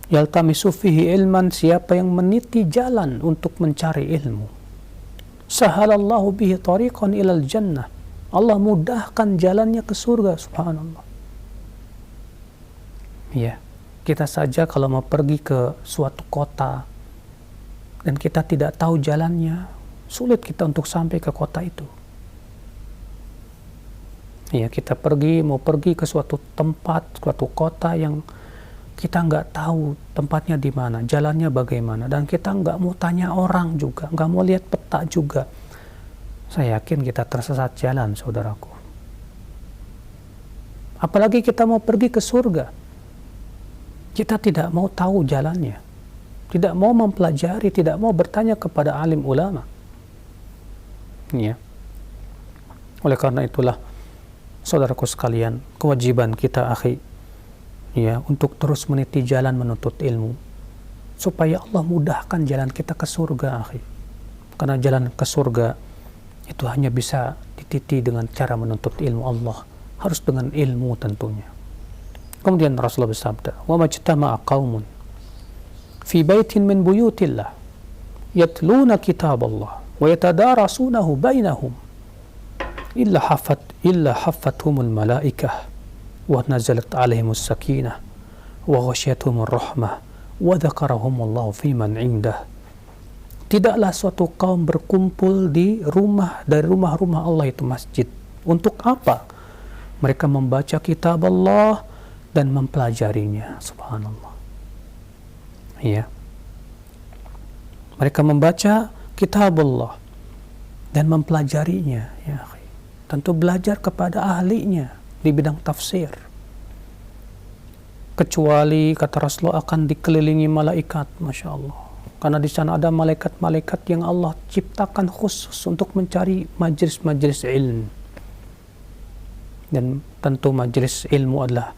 yaltamisu fihi ilman, siapa yang meniti jalan untuk mencari ilmu, sahalallahu bihi tariqan ilal jannah, Allah mudahkan jalannya ke surga. Subhanallah. Ya, kita saja kalau mau pergi ke suatu kota dan kita tidak tahu jalannya, sulit kita untuk sampai ke kota itu. Ya, kita mau pergi ke suatu tempat, suatu kota yang kita nggak tahu tempatnya di mana, jalannya bagaimana, dan kita nggak mau tanya orang juga, nggak mau lihat peta juga, saya yakin kita tersesat jalan, saudaraku. Apalagi kita mau pergi ke surga, kita tidak mau tahu jalannya, tidak mau mempelajari, tidak mau bertanya kepada alim ulama. Ya. Oleh karena itulah, saudaraku sekalian, kewajiban kita, akhi, ya, untuk terus meniti jalan menuntut ilmu, supaya Allah mudahkan jalan kita ke surga, akhi. Karena jalan ke surga itu hanya bisa dititi dengan cara menuntut ilmu Allah, harus dengan ilmu tentunya. Kemudian Rasulullah bersabda, "Wa majtama'a qaumun fi baitin min buyutillah yatluna kitaballah wa yatadarasunahu bainahum illa haffathumul malaikah wa nazalat alaihimus sakinah wa ghasyiyatuhumur rahmah wa dzakarahumullahu fiman indah." Tidaklah suatu kaum berkumpul di dari rumah-rumah Allah, itu masjid. Untuk apa? Mereka membaca kitab Allah dan mempelajarinya. Subhanallah. Ya. Mereka membaca kitab Allah dan mempelajarinya. Ya. Tentu belajar kepada ahlinya di bidang tafsir. Kecuali, kata Rasulullah, akan dikelilingi malaikat. Masya Allah. Karena di sana ada malaikat-malaikat yang Allah ciptakan khusus untuk mencari majelis-majelis ilmu. Dan tentu majelis ilmu adalah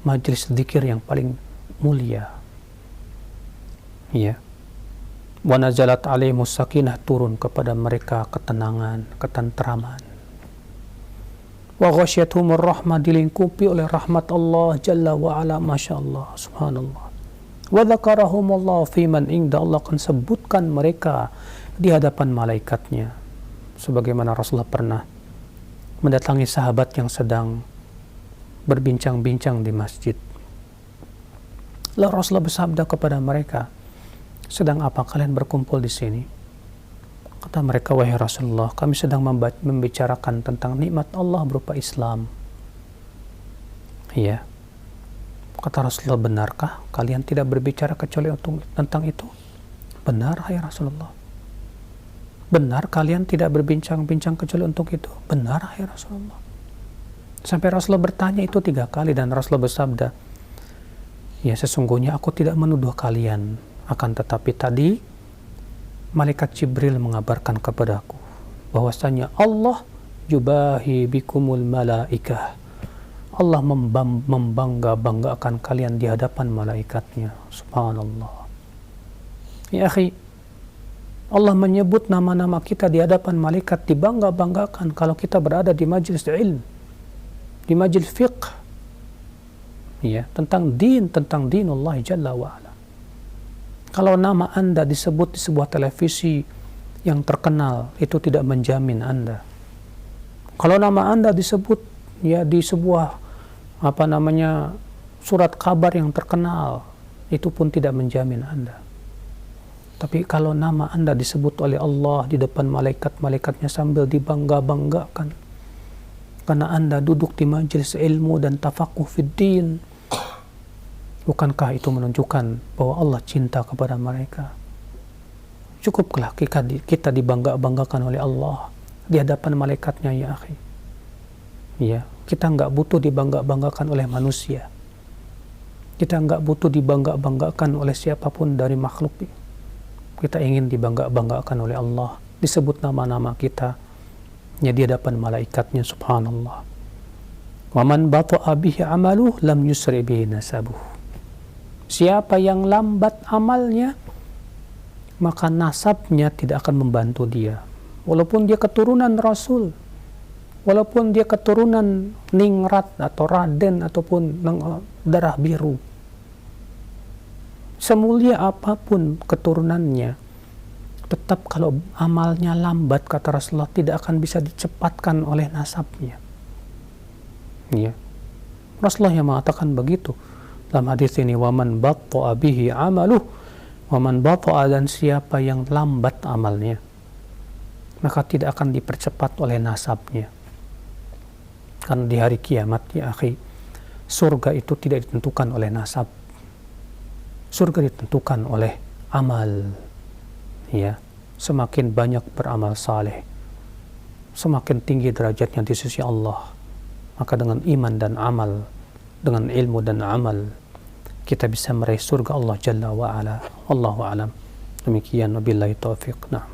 majelis zikir yang paling mulia. Ya. Wa nazalat alaihimus sakinah, turun kepada mereka ketenangan, ketentraman. Wa ghasyiyatuhumur rahmah, dilingkupi oleh rahmat Allah Jalla wa ala. Masya Allah, subhanallah. Wa dzakarahumullahu fiman inda, Allah akan sebutkan mereka di hadapan malaikatnya. Sebagaimana Rasulullah pernah mendatangi sahabat yang sedang berbincang-bincang di masjid. Lalu Rasulullah bersabda kepada mereka, "Sedang apa kalian berkumpul di sini?" Kata mereka, "Wahai Rasulullah, kami sedang membicarakan tentang nikmat Allah berupa Islam." Iya. Kata Rasulullah, "Benarkah kalian tidak berbicara kecuali tentang itu?" "Benar, hai Rasulullah." "Benar kalian tidak berbincang-bincang kecuali untuk itu?" "Benar, hai Rasulullah." Sampai Rasulullah bertanya itu 3 kali, dan Rasulullah bersabda, "Ya, sesungguhnya aku tidak menuduh kalian, akan tetapi tadi malaikat Jibril mengabarkan kepadaku bahwasanya Allah yubahi bikumul malaikah, Allah membangga-banggakan kalian di hadapan malaikatnya." Subhanallah. Ya akhi, Allah menyebut nama-nama kita di hadapan malaikat, dibangga-banggakan kalau kita berada di majelis ilmu, di majelis fiqh, ya, tentang dinullah Jalla wa'ala. Kalau nama Anda disebut di sebuah televisi yang terkenal, itu tidak menjamin Anda. Kalau nama Anda disebut, ya, di sebuah surat kabar yang terkenal, itu pun tidak menjamin Anda. Tapi kalau nama Anda disebut oleh Allah di depan malaikat-malaikatnya sambil dibangga-banggakan, karena Anda duduk di majelis ilmu dan tafakuh fid din, bukankah itu menunjukkan bahwa Allah cinta kepada mereka? Cukuplah kita dibangga-banggakan oleh Allah di hadapan malaikatnya, ya akhi. Ya, kita nggak butuh dibangga-banggakan oleh manusia. Kita nggak butuh dibangga-banggakan oleh siapapun dari makhluk. Kita ingin dibangga-banggakan oleh Allah, disebut nama-nama kita ya di hadapan malaikatnya. Subhanallah. Wa man bata'a bihi amaluh lam yusri bihi nasabuh. Siapa yang lambat amalnya, maka nasabnya tidak akan membantu dia. Walaupun dia keturunan Rasul, walaupun dia keturunan ningrat atau raden ataupun darah biru, semulia apapun keturunannya, tetap kalau amalnya lambat, kata Rasulullah, tidak akan bisa dicepatkan oleh nasabnya. Ya. Rasulullah yang mengatakan begitu dalam hadis ini, waman batta'a bihi amaluh, waman batta'a, dan siapa yang lambat amalnya, maka tidak akan dipercepat oleh nasabnya. Karena di hari kiamat, ya akhi, surga itu tidak ditentukan oleh nasab. Surga ditentukan oleh amal. Ya, semakin banyak beramal saleh, semakin tinggi derajatnya di sisi Allah. Maka dengan iman dan amal, dengan ilmu dan amal, kita bisa meraih surga Allah Jalla wa Ala. Allahu a'lam. Demikian, wabillahi taufiq. Nah.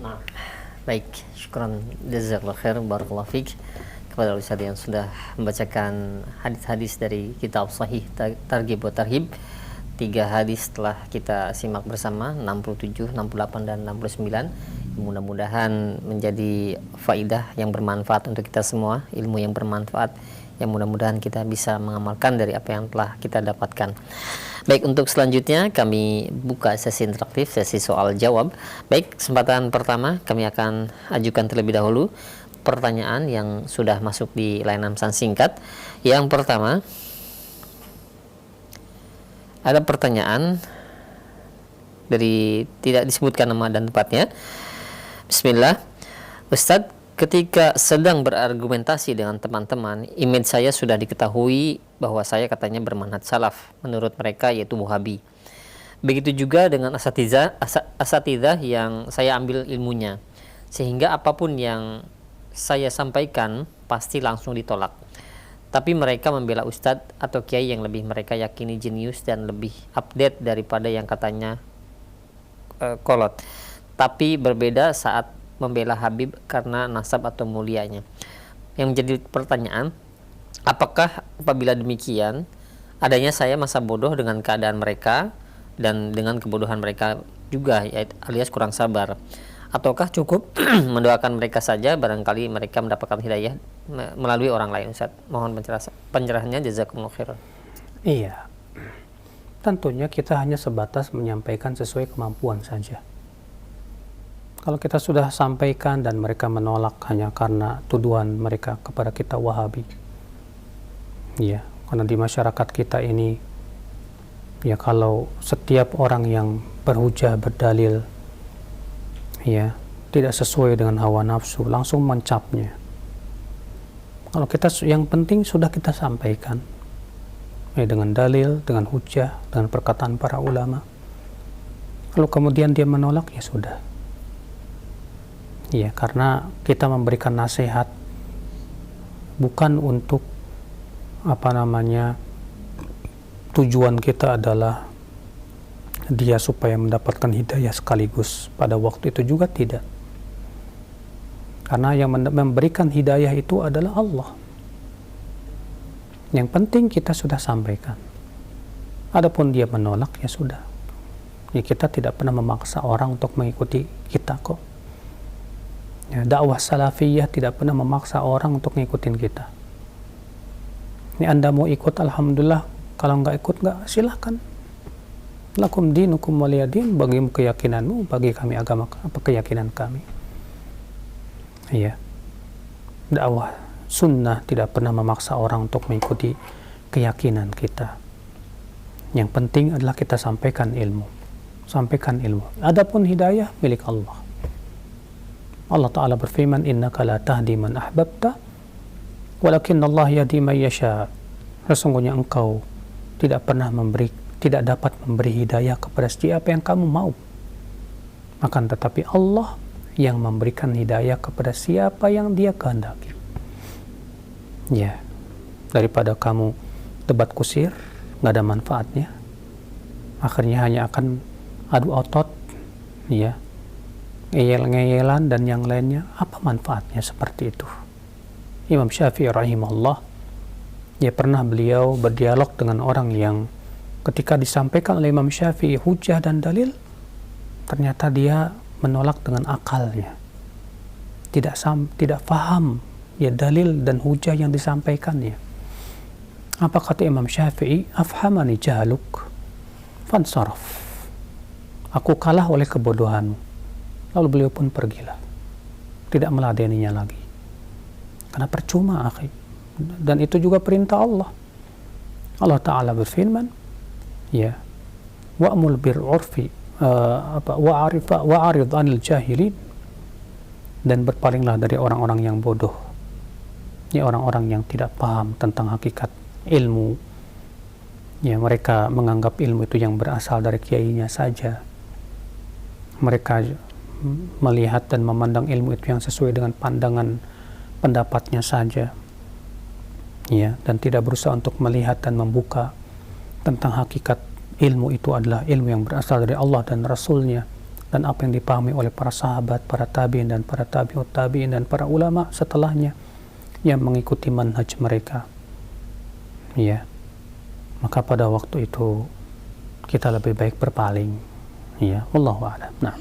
Nah, baik, syukran jazakallahu khair, barakallahu fiik kepada Ustaz yang sudah membacakan hadis-hadis dari kitab Sahih Targhib wa Tarhib. 3 hadis telah kita simak bersama, 67, 68 dan 69. Mudah-mudahan menjadi faidah yang bermanfaat untuk kita semua, ilmu yang bermanfaat yang mudah-mudahan kita bisa mengamalkan dari apa yang telah kita dapatkan. Baik, untuk selanjutnya kami buka sesi interaktif, sesi soal jawab. Baik, kesempatan pertama kami akan ajukan terlebih dahulu pertanyaan yang sudah masuk di layanan pesan singkat. Yang pertama, ada pertanyaan dari tidak disebutkan nama dan tempatnya. Bismillah. Ustadz, ketika sedang berargumentasi dengan teman-teman, image saya sudah diketahui bahwa saya katanya bermanhaj salaf menurut mereka, yaitu Wahabi. Begitu juga dengan asatidzah yang saya ambil ilmunya, sehingga apapun yang saya sampaikan pasti langsung ditolak. Tapi mereka membela ustadz atau kiai yang lebih mereka yakini jenius dan lebih update daripada yang katanya kolot. Tapi berbeda saat membela Habib karena nasab atau mulianya. Yang menjadi pertanyaan, apakah apabila demikian, adanya saya masa bodoh dengan keadaan mereka dan dengan kebodohan mereka juga, alias kurang sabar, ataukah cukup mendoakan mereka saja, barangkali mereka mendapatkan hidayah melalui orang lain? Ustaz, mohon pencerahannya, jazakumullah khairan. Iya, tentunya kita hanya sebatas menyampaikan sesuai kemampuan saja. Kalau kita sudah sampaikan dan mereka menolak hanya karena tuduhan mereka kepada kita Wahabi, ya, karena di masyarakat kita ini, ya, kalau setiap orang yang berhujah, berdalil, ya, tidak sesuai dengan hawa nafsu, langsung mencapnya. Kalau kita, yang penting sudah kita sampaikan, ya, dengan dalil, dengan hujah, dengan perkataan para ulama. Kalau kemudian dia menolak, ya sudah. Ya, karena kita memberikan nasihat bukan untuk tujuan kita adalah dia supaya mendapatkan hidayah sekaligus pada waktu itu juga, tidak. Karena yang memberikan hidayah itu adalah Allah. Yang penting kita sudah sampaikan. Adapun dia menolak, ya sudah. Ya, kita tidak pernah memaksa orang untuk mengikuti kita kok. Ya, dakwah salafiyah tidak pernah memaksa orang untuk ngikutin kita. Ini Anda mau ikut, alhamdulillah. Kalau nggak ikut, nggak, silahkan. Lakum dinukum waliyadin, bagimu keyakinanmu, bagi kami agama, apa keyakinan kami. Iya. Dakwah sunnah tidak pernah memaksa orang untuk mengikuti keyakinan kita. Yang penting adalah kita sampaikan ilmu. Sampaikan ilmu. Adapun hidayah milik Allah. Allah Ta'ala berfirman, innaka la tahdi man ahbabta walakin Allah yahdi man yasha. Sesungguhnya engkau tidak dapat memberi hidayah kepada siapa yang kamu mau, akan tetapi Allah yang memberikan hidayah kepada siapa yang dia kehendaki. Ya, daripada kamu debat kusir, nggak ada manfaatnya, akhirnya hanya akan adu otot, ya, ngeyel-ngeyelan dan yang lainnya. Apa manfaatnya seperti itu? Imam Syafi'i rahimahullah, ya, pernah beliau berdialog dengan orang yang ketika disampaikan oleh Imam Syafi'i hujah dan dalil, ternyata dia menolak dengan akalnya, tidak paham, ya, dalil dan hujah yang disampaikannya. Apa kata Imam Syafi'i? Afhamani jahaluk fansaraf. Aku kalah oleh kebodohanmu. Lalu beliau pun pergilah, tidak meladeninya lagi, karena percuma, akhi. Dan itu juga perintah Allah. Allah Ta'ala berfirman, ya, wa'mul bir'urfi wa'arid anil jahilin, dan berpalinglah dari orang-orang yang bodoh, ya, orang-orang yang tidak paham tentang hakikat ilmu, Ya, mereka menganggap ilmu itu yang berasal dari kiainya saja. Mereka melihat dan memandang ilmu itu yang sesuai dengan pandangan pendapatnya saja. Ya, dan tidak berusaha untuk melihat dan membuka tentang hakikat ilmu itu adalah ilmu yang berasal dari Allah dan Rasulnya, dan apa yang dipahami oleh para sahabat, para tabi'in dan para tabi'ut tabi'in dan para ulama setelahnya yang mengikuti manhaj mereka. Ya, maka pada waktu itu kita lebih baik berpaling. Ya, wallahu a'lam. Nah.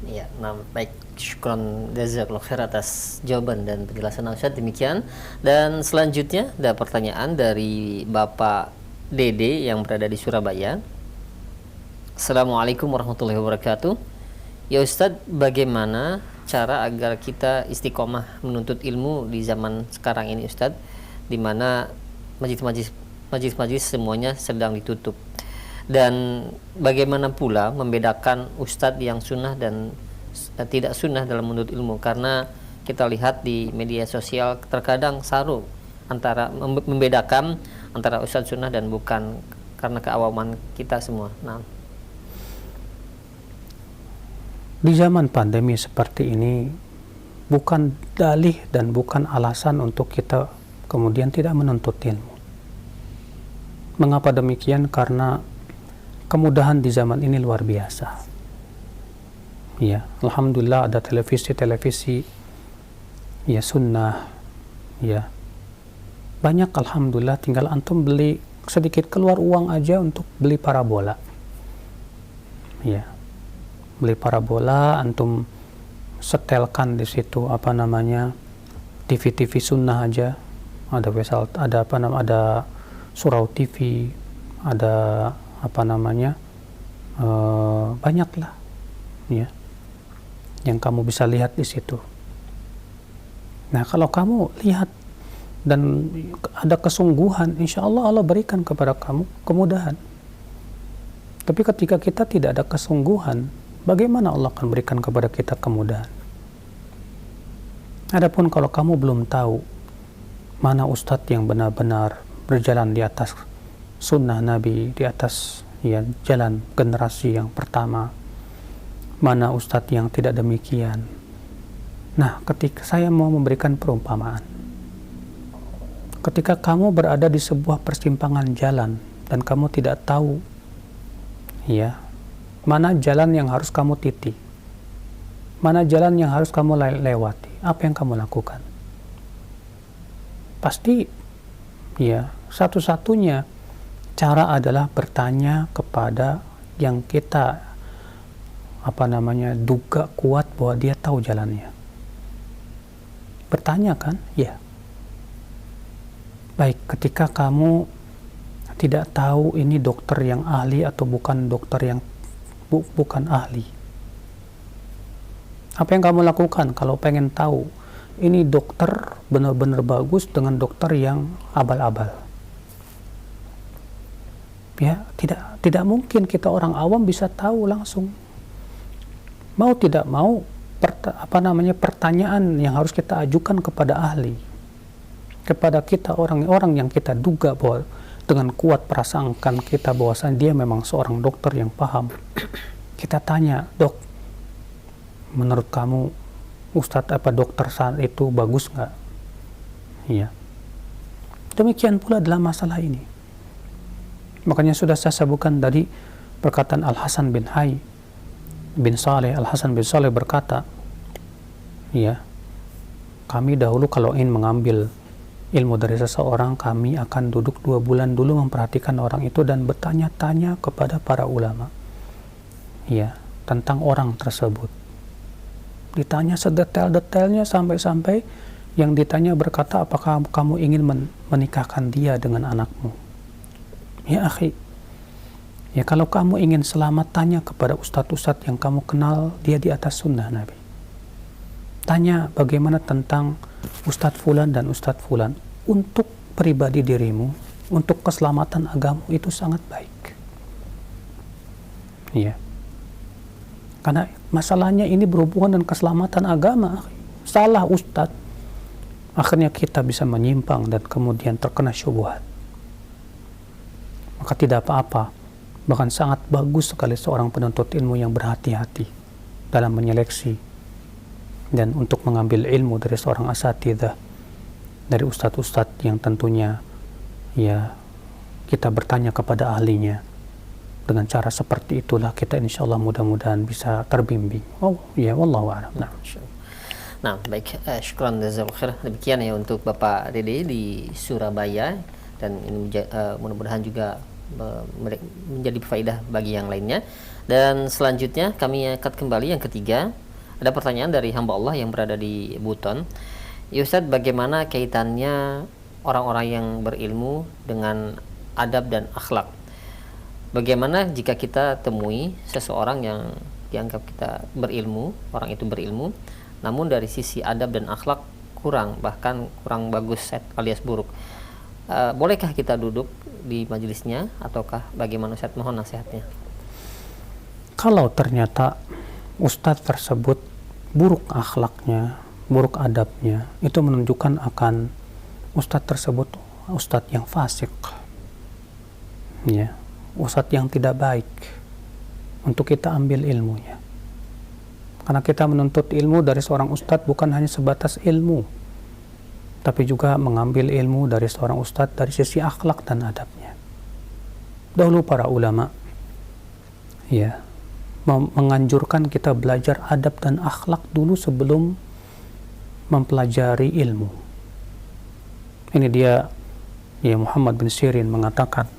Ya, baik. Syukran jazakallahu khair atas jawaban dan penjelasan Ustaz. Demikian. Dan selanjutnya ada pertanyaan dari Bapak Dede yang berada di Surabaya. Assalamualaikum warahmatullahi wabarakatuh. Ya Ustadz, bagaimana cara agar kita istiqomah menuntut ilmu di zaman sekarang ini Ustadz, di mana majlis-majlis semuanya sedang ditutup, dan bagaimana pula membedakan Ustadz yang sunnah dan tidak sunnah dalam menuntut ilmu, karena kita lihat di media sosial terkadang saru antara membedakan antara Ustadz sunnah dan bukan, karena keawaman kita semua. Nah, di zaman pandemi seperti ini bukan dalih dan bukan alasan untuk kita kemudian tidak menuntut ilmu. Mengapa demikian? Karena kemudahan di zaman ini luar biasa. Ya, alhamdulillah ada televisi ya sunnah, ya banyak, alhamdulillah. Tinggal antum beli sedikit, keluar uang aja untuk beli parabola. Ya, beli parabola, antum setelkan di situ TV sunnah aja, ada surau TV, ada banyak lah, ya, yang kamu bisa lihat di situ. Nah, kalau kamu lihat dan ada kesungguhan, insya Allah Allah berikan kepada kamu kemudahan. Tapi ketika kita tidak ada kesungguhan, bagaimana Allah akan berikan kepada kita kemudahan? Adapun kalau kamu belum tahu mana ustadz yang benar-benar berjalan di atas sunnah Nabi, di atas jalan generasi yang pertama, mana ustadz yang tidak demikian. Nah, ketika saya mau memberikan perumpamaan, ketika kamu berada di sebuah persimpangan jalan dan kamu tidak tahu mana jalan yang harus kamu titi, mana jalan yang harus kamu lewati, apa yang kamu lakukan? Pasti satu-satunya cara adalah bertanya kepada yang kita duga kuat bahwa dia tahu jalannya. Bertanya kan? Ya. Baik, ketika kamu tidak tahu ini dokter yang ahli atau bukan dokter yang bukan ahli, apa yang kamu lakukan kalau pengen tahu ini dokter benar-benar bagus dengan dokter yang abal-abal? Ya, tidak mungkin kita orang awam bisa tahu langsung. Mau tidak mau, pertanyaan yang harus kita ajukan kepada ahli, kepada kita orang-orang yang kita duga bahwa dengan kuat prasangkaan kita bahwasanya dia memang seorang dokter yang paham. Kita tanya, dok, menurut kamu ustadz dokter saat itu bagus nggak? Iya. Demikian pula dalam masalah ini. Makanya sudah saya sebutkan tadi perkataan Al-Hasan bin Saleh. Al-Hasan bin Saleh berkata, kami dahulu kalau ingin mengambil ilmu dari seseorang, kami akan duduk 2 bulan dulu memperhatikan orang itu dan bertanya-tanya kepada para ulama tentang orang tersebut. Ditanya sedetail-detailnya sampai-sampai yang ditanya berkata, apakah kamu ingin menikahkan dia dengan anakmu? Ya akhi, kalau kamu ingin selamat, tanya kepada ustadz-ustadz yang kamu kenal dia di atas sunnah Nabi. Tanya bagaimana tentang ustadz fulan dan ustadz fulan. Untuk pribadi dirimu, untuk keselamatan agama itu sangat baik. Karena masalahnya ini berhubungan dengan keselamatan agama. Salah ustadz, akhirnya kita bisa menyimpang dan kemudian terkena syubhat. maka tidak apa-apa. Bahkan sangat bagus sekali seorang penuntut ilmu yang berhati-hati dalam menyeleksi dan untuk mengambil ilmu dari seorang asatidzah, dari ustadz-ustadz yang tentunya ya kita bertanya kepada ahlinya. Dengan cara seperti itulah kita insya Allah mudah-mudahan bisa terbimbing. Oh ya, wallahu a'lam. Nah, baik, syukran jazakallahu khair. Demikian ya untuk Bapak Dede di Surabaya, dan ini mudah-mudahan juga menjadi faedah bagi yang lainnya. Dan selanjutnya kami angkat kembali yang ketiga. Ada pertanyaan dari hamba Allah yang berada di Buton. Ya Ustadz, bagaimana kaitannya orang-orang yang berilmu dengan adab dan akhlak? Bagaimana jika kita temui seseorang yang dianggap kita berilmu, orang itu berilmu, namun dari sisi adab dan akhlak kurang, bahkan kurang bagus alias buruk. Bolehkah kita duduk di majelisnya ataukah bagaimana Ustaz? Mohon nasihatnya. Kalau ternyata ustadz tersebut buruk akhlaknya, buruk adabnya, itu menunjukkan akan ustadz tersebut ustadz yang fasik. Ya, ustadz yang tidak baik untuk kita ambil ilmunya. Karena kita menuntut ilmu dari seorang ustadz bukan hanya sebatas ilmu, tapi juga mengambil ilmu dari seorang ustadz dari sisi akhlak dan adabnya. Dahulu para ulama ya menganjurkan kita belajar adab dan akhlak dulu sebelum mempelajari ilmu. Ini dia ya Muhammad bin Sirin mengatakan,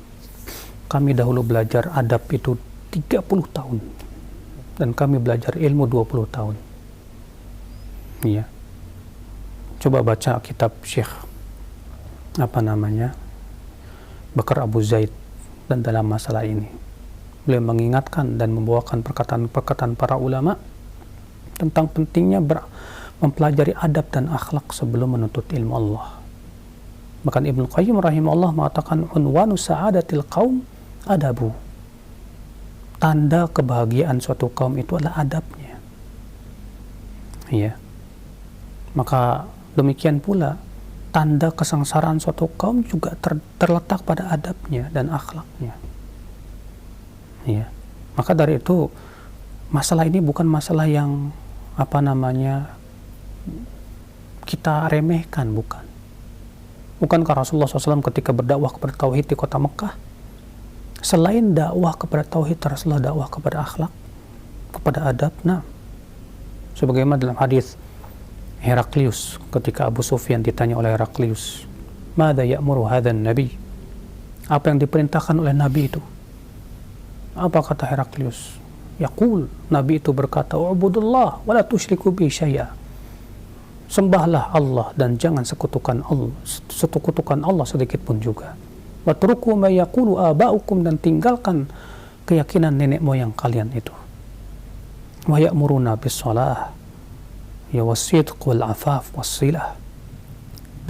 kami dahulu belajar adab itu 30 tahun dan kami belajar ilmu 20 tahun. Ya. Coba baca kitab Syekh Bakar Abu Zaid, dan dalam masalah ini beliau mengingatkan dan membawakan perkataan-perkataan para ulama tentang pentingnya mempelajari adab dan akhlak sebelum menuntut ilmu Allah. Bahkan Ibnu Qayyim rahimahullah mengatakan, unwanu sa'adatil qaum adabu. Tanda kebahagiaan suatu kaum itu adalah adabnya. Ya. Maka demikian pula tanda kesengsaraan suatu kaum juga terletak pada adabnya dan akhlaknya. Ya. Maka dari itu masalah ini bukan masalah yang kita remehkan, bukan. Bukankah Rasulullah SAW ketika berdakwah kepada tauhid di kota Mekah, selain dakwah kepada tauhid, Rasulullah dakwah kepada akhlak, kepada adab? Nah, sebagaimana dalam hadis Heraklius ketika Abu Sufyan ditanya oleh Heraklius, "Madza ya'muru hadzal nabi?" Apa yang diperintahkan oleh nabi itu? Apa kata Heraklius? Yaqul, nabi itu berkata, "Ubudullah wa la tusyriku bi syai'a." Sembahlah Allah dan jangan sekutukan Allah sedikit pun juga. Watruku ma yaqulu aba'ukum, dan tinggalkan keyakinan nenek moyang kalian itu. Wa ya'muruna bis shalah ya wasidq wal afaf wassilah.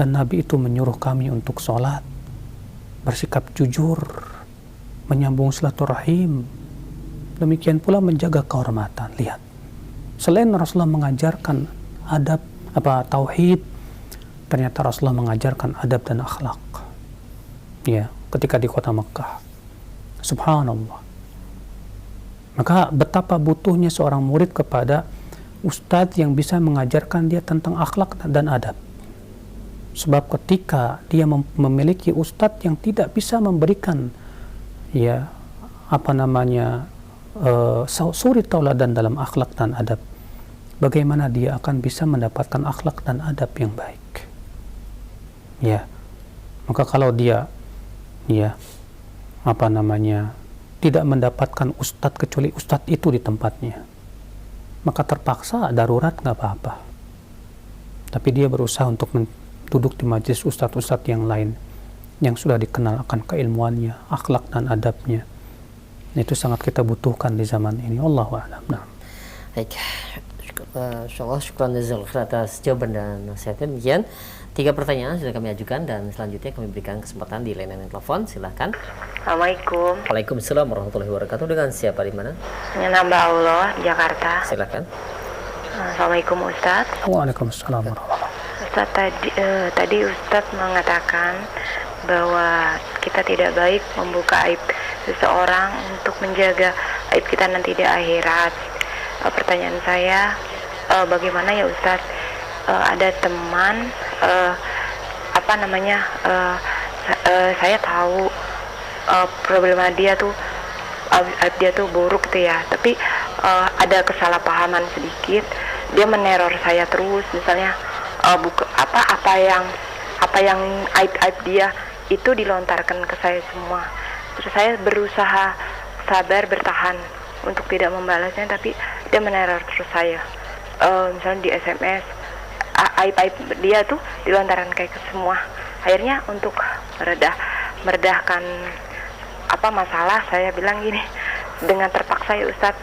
Dan nabi itu menyuruh kami untuk salat, bersikap jujur, menyambung silaturahim, demikian pula menjaga kehormatan. Lihat, selain Rasulullah mengajarkan adab tauhid, ternyata Rasulullah mengajarkan adab dan akhlak. Ya, ketika di kota Mekah. Subhanallah. Maka betapa butuhnya seorang murid kepada ustadz yang bisa mengajarkan dia tentang akhlak dan adab. Sebab ketika dia memiliki ustadz yang tidak bisa memberikan suri tauladan dalam akhlak dan adab, bagaimana dia akan bisa mendapatkan akhlak dan adab yang baik? Ya, maka kalau dia tidak mendapatkan ustadz kecuali ustadz itu di tempatnya, maka terpaksa darurat nggak apa-apa. Tapi dia berusaha untuk duduk di majelis ustadz-ustadz yang lain yang sudah dikenal akan keilmuannya, akhlak dan adabnya. Itu sangat kita butuhkan di zaman ini. Allahu a'lam. Nah. Baik. Insyaallah syukran jazakallahu khair atas jawaban dan nasihatnya. Demikian 3 pertanyaan sudah kami ajukan, dan selanjutnya kami berikan kesempatan di layanan telepon. Silahkan. Assalamualaikum. Waalaikumsalam warahmatullahi wabarakatuh. Dengan siapa di mana? Dengan hamba Allah, Jakarta. Silakan. Assalamualaikum Ustadz. Waalaikumsalam warahmatullahi wabarakatuh. Ustadz, tadi Ustadz mengatakan bahwa kita tidak baik membuka aib seseorang untuk menjaga aib kita nanti di akhirat. Pertanyaan saya, bagaimana ya Ustadz? Ada teman, saya tahu problema dia tuh, aib dia tuh buruk tuh ya, tapi ada kesalahpahaman sedikit. Dia meneror saya terus, misalnya apa yang aib dia itu dilontarkan ke saya semua. Terus saya berusaha sabar bertahan untuk tidak membalasnya, tapi dia meneror terus saya. Misalnya di SMS, aib dia tuh dilontarkan kayak ke semua. Akhirnya untuk meredahkan masalah, saya bilang gini, dengan terpaksa ya Ustadz,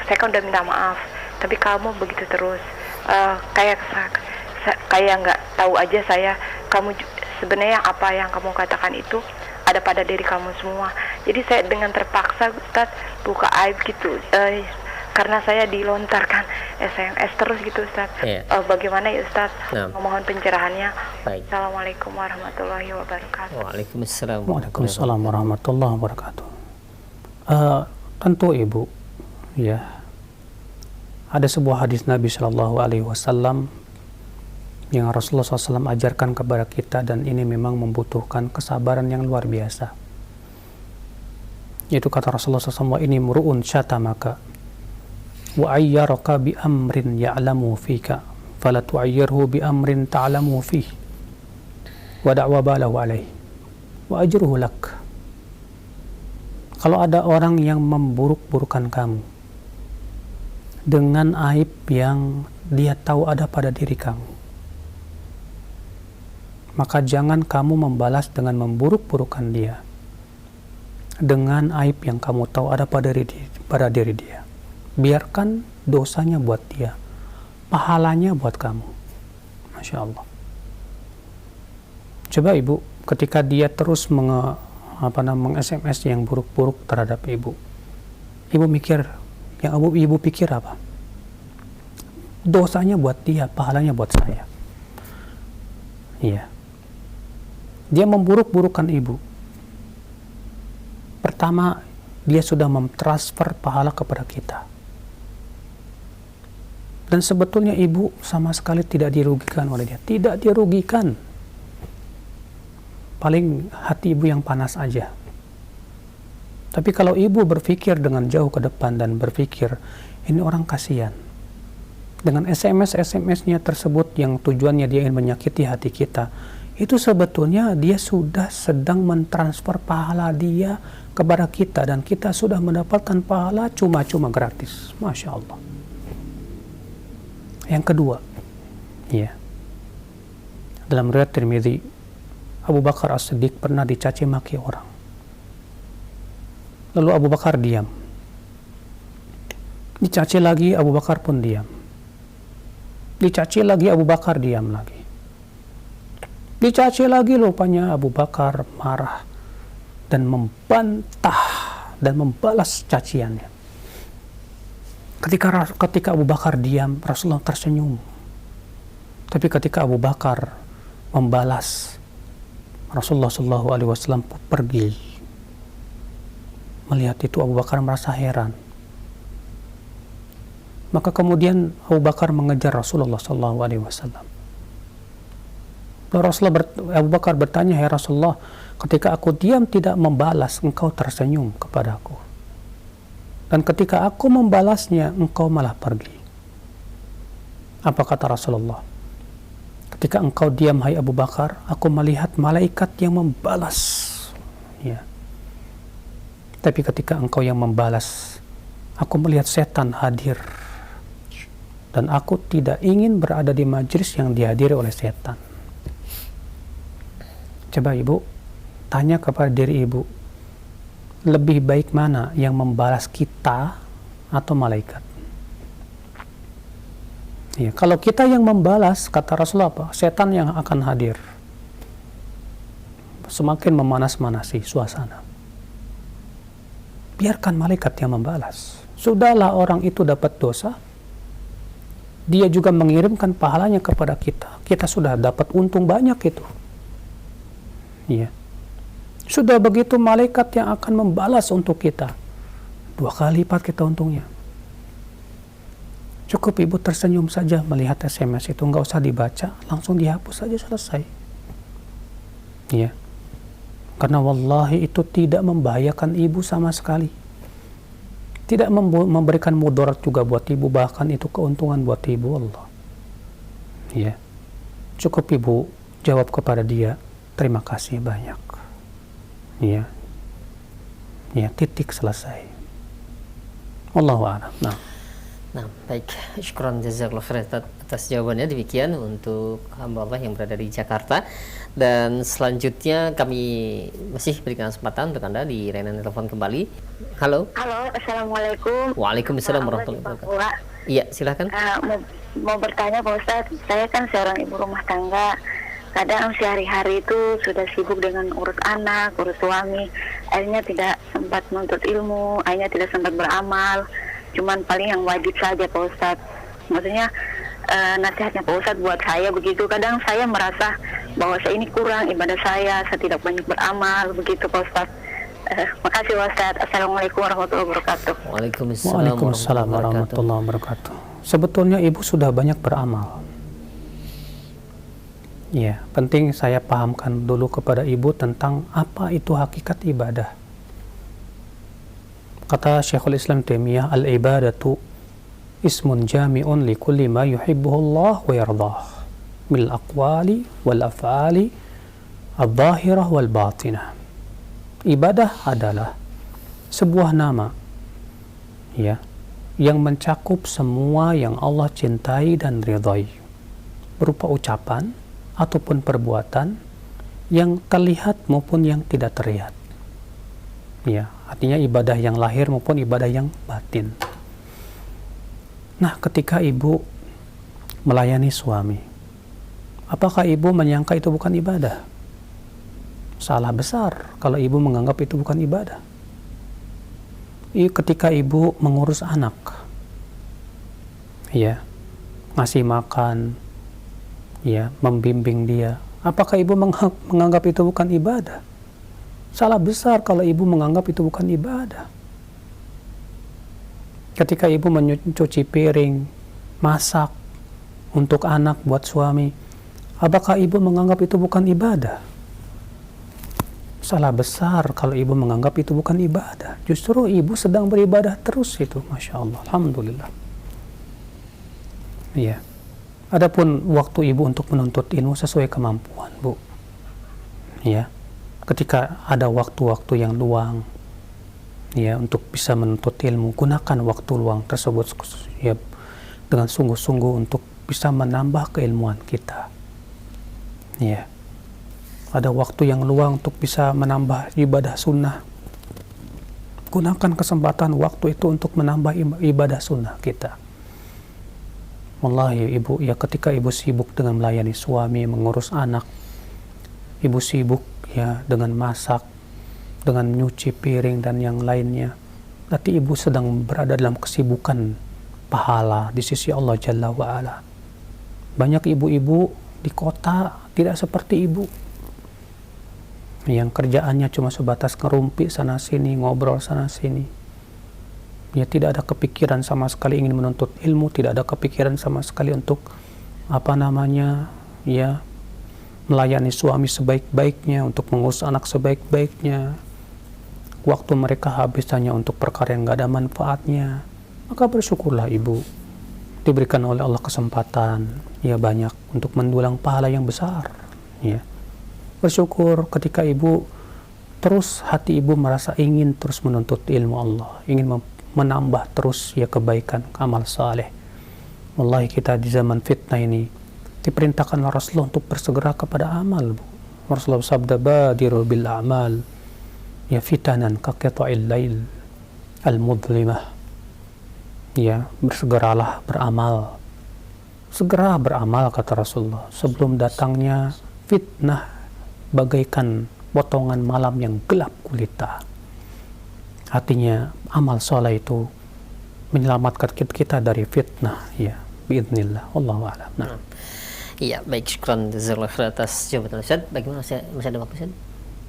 saya kan udah minta maaf, tapi kamu begitu terus, kayak nggak tahu aja saya, kamu sebenarnya apa yang kamu katakan itu ada pada diri kamu semua. Jadi saya dengan terpaksa Ustadz buka aib gitu, karena saya dilontarkan SMS terus gitu Ustadz. Bagaimana ya Ustadz? Memohon pencerahannya. Baik. Assalamualaikum warahmatullahi wabarakatuh. Waalaikumsalam warahmatullahi wabarakatuh. Tentu Ibu, ya, ada sebuah hadis Nabi Shallallahu Alaihi Wasallam yang Rasulullah SAW ajarkan kepada kita, dan ini memang membutuhkan kesabaran yang luar biasa. Yaitu kata Rasulullah SAW, ini muru'un syatamaka wa ayyaraka bi amrin ya'lamu fika fala tu'ayyirhu bi amrin ta'lamu fih wa da'wa balahu alaih wa ajruhu lak. Kalau ada orang yang memburuk-burukan kamu dengan aib yang dia tahu ada pada diri kamu, maka jangan kamu membalas dengan memburuk-burukan dia dengan aib yang kamu tahu ada pada diri dia. Biarkan dosanya buat dia, pahalanya buat kamu. Masya Allah. Coba Ibu, ketika dia terus meng-SMS yang buruk-buruk terhadap Ibu mikir, yang Ibu pikir apa? Dosanya buat dia, pahalanya buat saya. Iya. Dia memburuk-burukan Ibu. Pertama, dia sudah mentransfer pahala kepada kita. Dan sebetulnya Ibu sama sekali tidak dirugikan oleh dia. Tidak dirugikan. Paling hati Ibu yang panas aja. Tapi kalau Ibu berpikir dengan jauh ke depan dan berpikir, ini orang kasihan. Dengan SMS-nya tersebut yang tujuannya dia ingin menyakiti hati kita, itu sebetulnya dia sudah sedang mentransfer pahala dia kepada kita, dan kita sudah mendapatkan pahala cuma-cuma gratis. Masya Allah. Yang kedua, ya, dalam riwayat Tirmidzi, Abu Bakar As-Siddiq pernah dicaci maki orang. Lalu Abu Bakar diam. Dicaci lagi, Abu Bakar pun diam. Dicaci lagi, Abu Bakar diam lagi. Dicaci lagi, rupanya Abu Bakar marah dan membantah dan membalas caciannya. Ketika Abu Bakar diam, Rasulullah tersenyum. Tapi ketika Abu Bakar membalas, Rasulullah SAW pergi. Melihat itu, Abu Bakar merasa heran. Maka kemudian Abu Bakar mengejar Rasulullah SAW. Abu Bakar bertanya, "Ya Rasulullah, ketika aku diam tidak membalas, engkau tersenyum kepadaku. Dan ketika aku membalasnya, engkau malah pergi." Apa kata Rasulullah? "Ketika engkau diam, hai Abu Bakar, aku melihat malaikat yang membalas. Ya. Tapi ketika engkau yang membalas, aku melihat setan hadir. Dan aku tidak ingin berada di majelis yang dihadiri oleh setan." Coba Ibu, tanya kepada diri Ibu, lebih baik mana yang membalas kita atau malaikat? Ya, kalau kita yang membalas, kata Rasulullah apa? Setan yang akan hadir. Semakin memanas-manasi suasana. Biarkan malaikat yang membalas. Sudahlah orang itu dapat dosa, dia juga mengirimkan pahalanya kepada kita. Kita sudah dapat untung banyak itu. Ya. Sudah begitu malaikat yang akan membalas untuk kita. 2 kali lipat kita untungnya. Cukup ibu tersenyum saja melihat SMS itu, nggak usah dibaca, langsung dihapus saja, selesai. Ya. Karena wallahi itu tidak membahayakan ibu sama sekali. Tidak memberikan mudarat juga buat ibu, bahkan itu keuntungan buat ibu. Allah. Ya. Cukup ibu jawab kepada dia, terima kasih banyak. Ya. Ya, titik, selesai. Wallahu a'lam. Nah, baik. Syukran jazakallahu khair atas jawabannya. Demikian untuk hamba Allah yang berada di Jakarta. Dan selanjutnya kami masih berikan kesempatan untuk Anda di layanan telepon kembali. Halo. Halo, assalamualaikum. Waalaikumsalam warahmatullahi wabarakatuh. Iya, silakan. Mau bertanya Pak Ustadz, saya kan seorang ibu rumah tangga. Kadang sehari-hari itu sudah sibuk dengan urus anak, urus suami. Akhirnya tidak sempat menuntut ilmu, akhirnya tidak sempat beramal. Cuman paling yang wajib saja Pak Ustadz. Maksudnya nasihatnya Pak Ustadz buat saya begitu. Kadang saya merasa bahwa saya ini kurang ibadah saya tidak banyak beramal begitu Pak Ustadz. Makasih Pak Ustadz. Assalamualaikum warahmatullahi wabarakatuh. Waalaikumsalam warahmatullahi wabarakatuh. Sebetulnya ibu sudah banyak beramal. Ya, penting saya pahamkan dulu kepada ibu tentang apa itu hakikat ibadah. Kata Syekhul Islam Taimiyah, al-ibadatu ismun jami'un li kulli ma yuhibbuhu Allah wa yardah mil aqwali wal af'ali al-zahirah wal batinah. Ibadah adalah sebuah nama, ya, yang mencakup semua yang Allah cintai dan ridhai, berupa ucapan ataupun perbuatan yang terlihat maupun yang tidak terlihat. Ya, artinya ibadah yang lahir maupun ibadah yang batin. Nah, ketika ibu melayani suami, apakah ibu menyangka itu bukan ibadah? Salah besar kalau ibu menganggap itu bukan ibadah. Ketika ibu mengurus anak, ya, ngasih makan, ya, membimbing dia, apakah ibu menganggap itu bukan ibadah? Salah besar kalau ibu menganggap itu bukan ibadah. Ketika ibu mencuci piring, masak untuk anak buat suami, apakah ibu menganggap itu bukan ibadah? Salah besar kalau ibu menganggap itu bukan ibadah. Justru ibu sedang beribadah terus itu, Masya Allah, Alhamdulillah. Iya. Adapun waktu ibu untuk menuntut ilmu sesuai kemampuan, Bu. Ya. Ketika ada waktu-waktu yang luang, ya, untuk bisa menuntut ilmu, gunakan waktu luang tersebut, ya, dengan sungguh-sungguh untuk bisa menambah keilmuan kita. Ya. Ada waktu yang luang untuk bisa menambah ibadah sunnah. Gunakan kesempatan waktu itu untuk menambah ibadah sunnah kita. Wallahi ibu, ya, ketika ibu sibuk dengan melayani suami, mengurus anak, ibu sibuk, ya, dengan masak, dengan nyuci piring dan yang lainnya, nanti ibu sedang berada dalam kesibukan pahala di sisi Allah Jalla wa'ala. Banyak ibu-ibu di kota tidak seperti ibu, yang kerjaannya cuma sebatas ngerumpi sana sini, ngobrol sana sini. Ya, tidak ada kepikiran sama sekali ingin menuntut ilmu, tidak ada kepikiran sama sekali untuk ya, melayani suami sebaik-baiknya, untuk mengurus anak sebaik-baiknya. Waktu mereka habis hanya untuk perkara yang gak ada manfaatnya. Maka bersyukurlah ibu, diberikan oleh Allah kesempatan, ya, banyak untuk mendulang pahala yang besar. Ya. Bersyukur ketika ibu terus, hati ibu merasa ingin terus menuntut ilmu Allah, ingin menambah terus, ya, kebaikan, amal saleh. Wallahi kita di zaman fitnah ini diperintahkan Rasulullah untuk bersegera kepada amal. Rasulullah sabda, badiru bil a'mal, ya, fitanan ka qita'il lail al-mudlimah. Ya, bersegeralah beramal. Segera beramal, kata Rasulullah, sebelum datangnya fitnah bagaikan potongan malam yang gelap gulita. Artinya amal soleh itu menyelamatkan kita dari fitnah, ya, biidznillah. Wallahu a'lam. Nah. Iya, baik, syukran jazakallahu khair atas jawaban Ustaz. Bagaimana, masih ada waktu, Ustaz?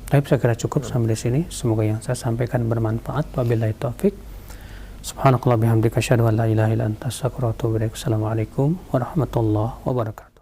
Tapi saya kira cukup sampai di sini. Semoga yang saya sampaikan bermanfaat. Wabillahi taufik. Subhanakallah bihamdika asyhadu an la ilaha illa anta astaghfiruka wa atubu ilaik. Assalamualaikum warahmatullahi wabarakatuh.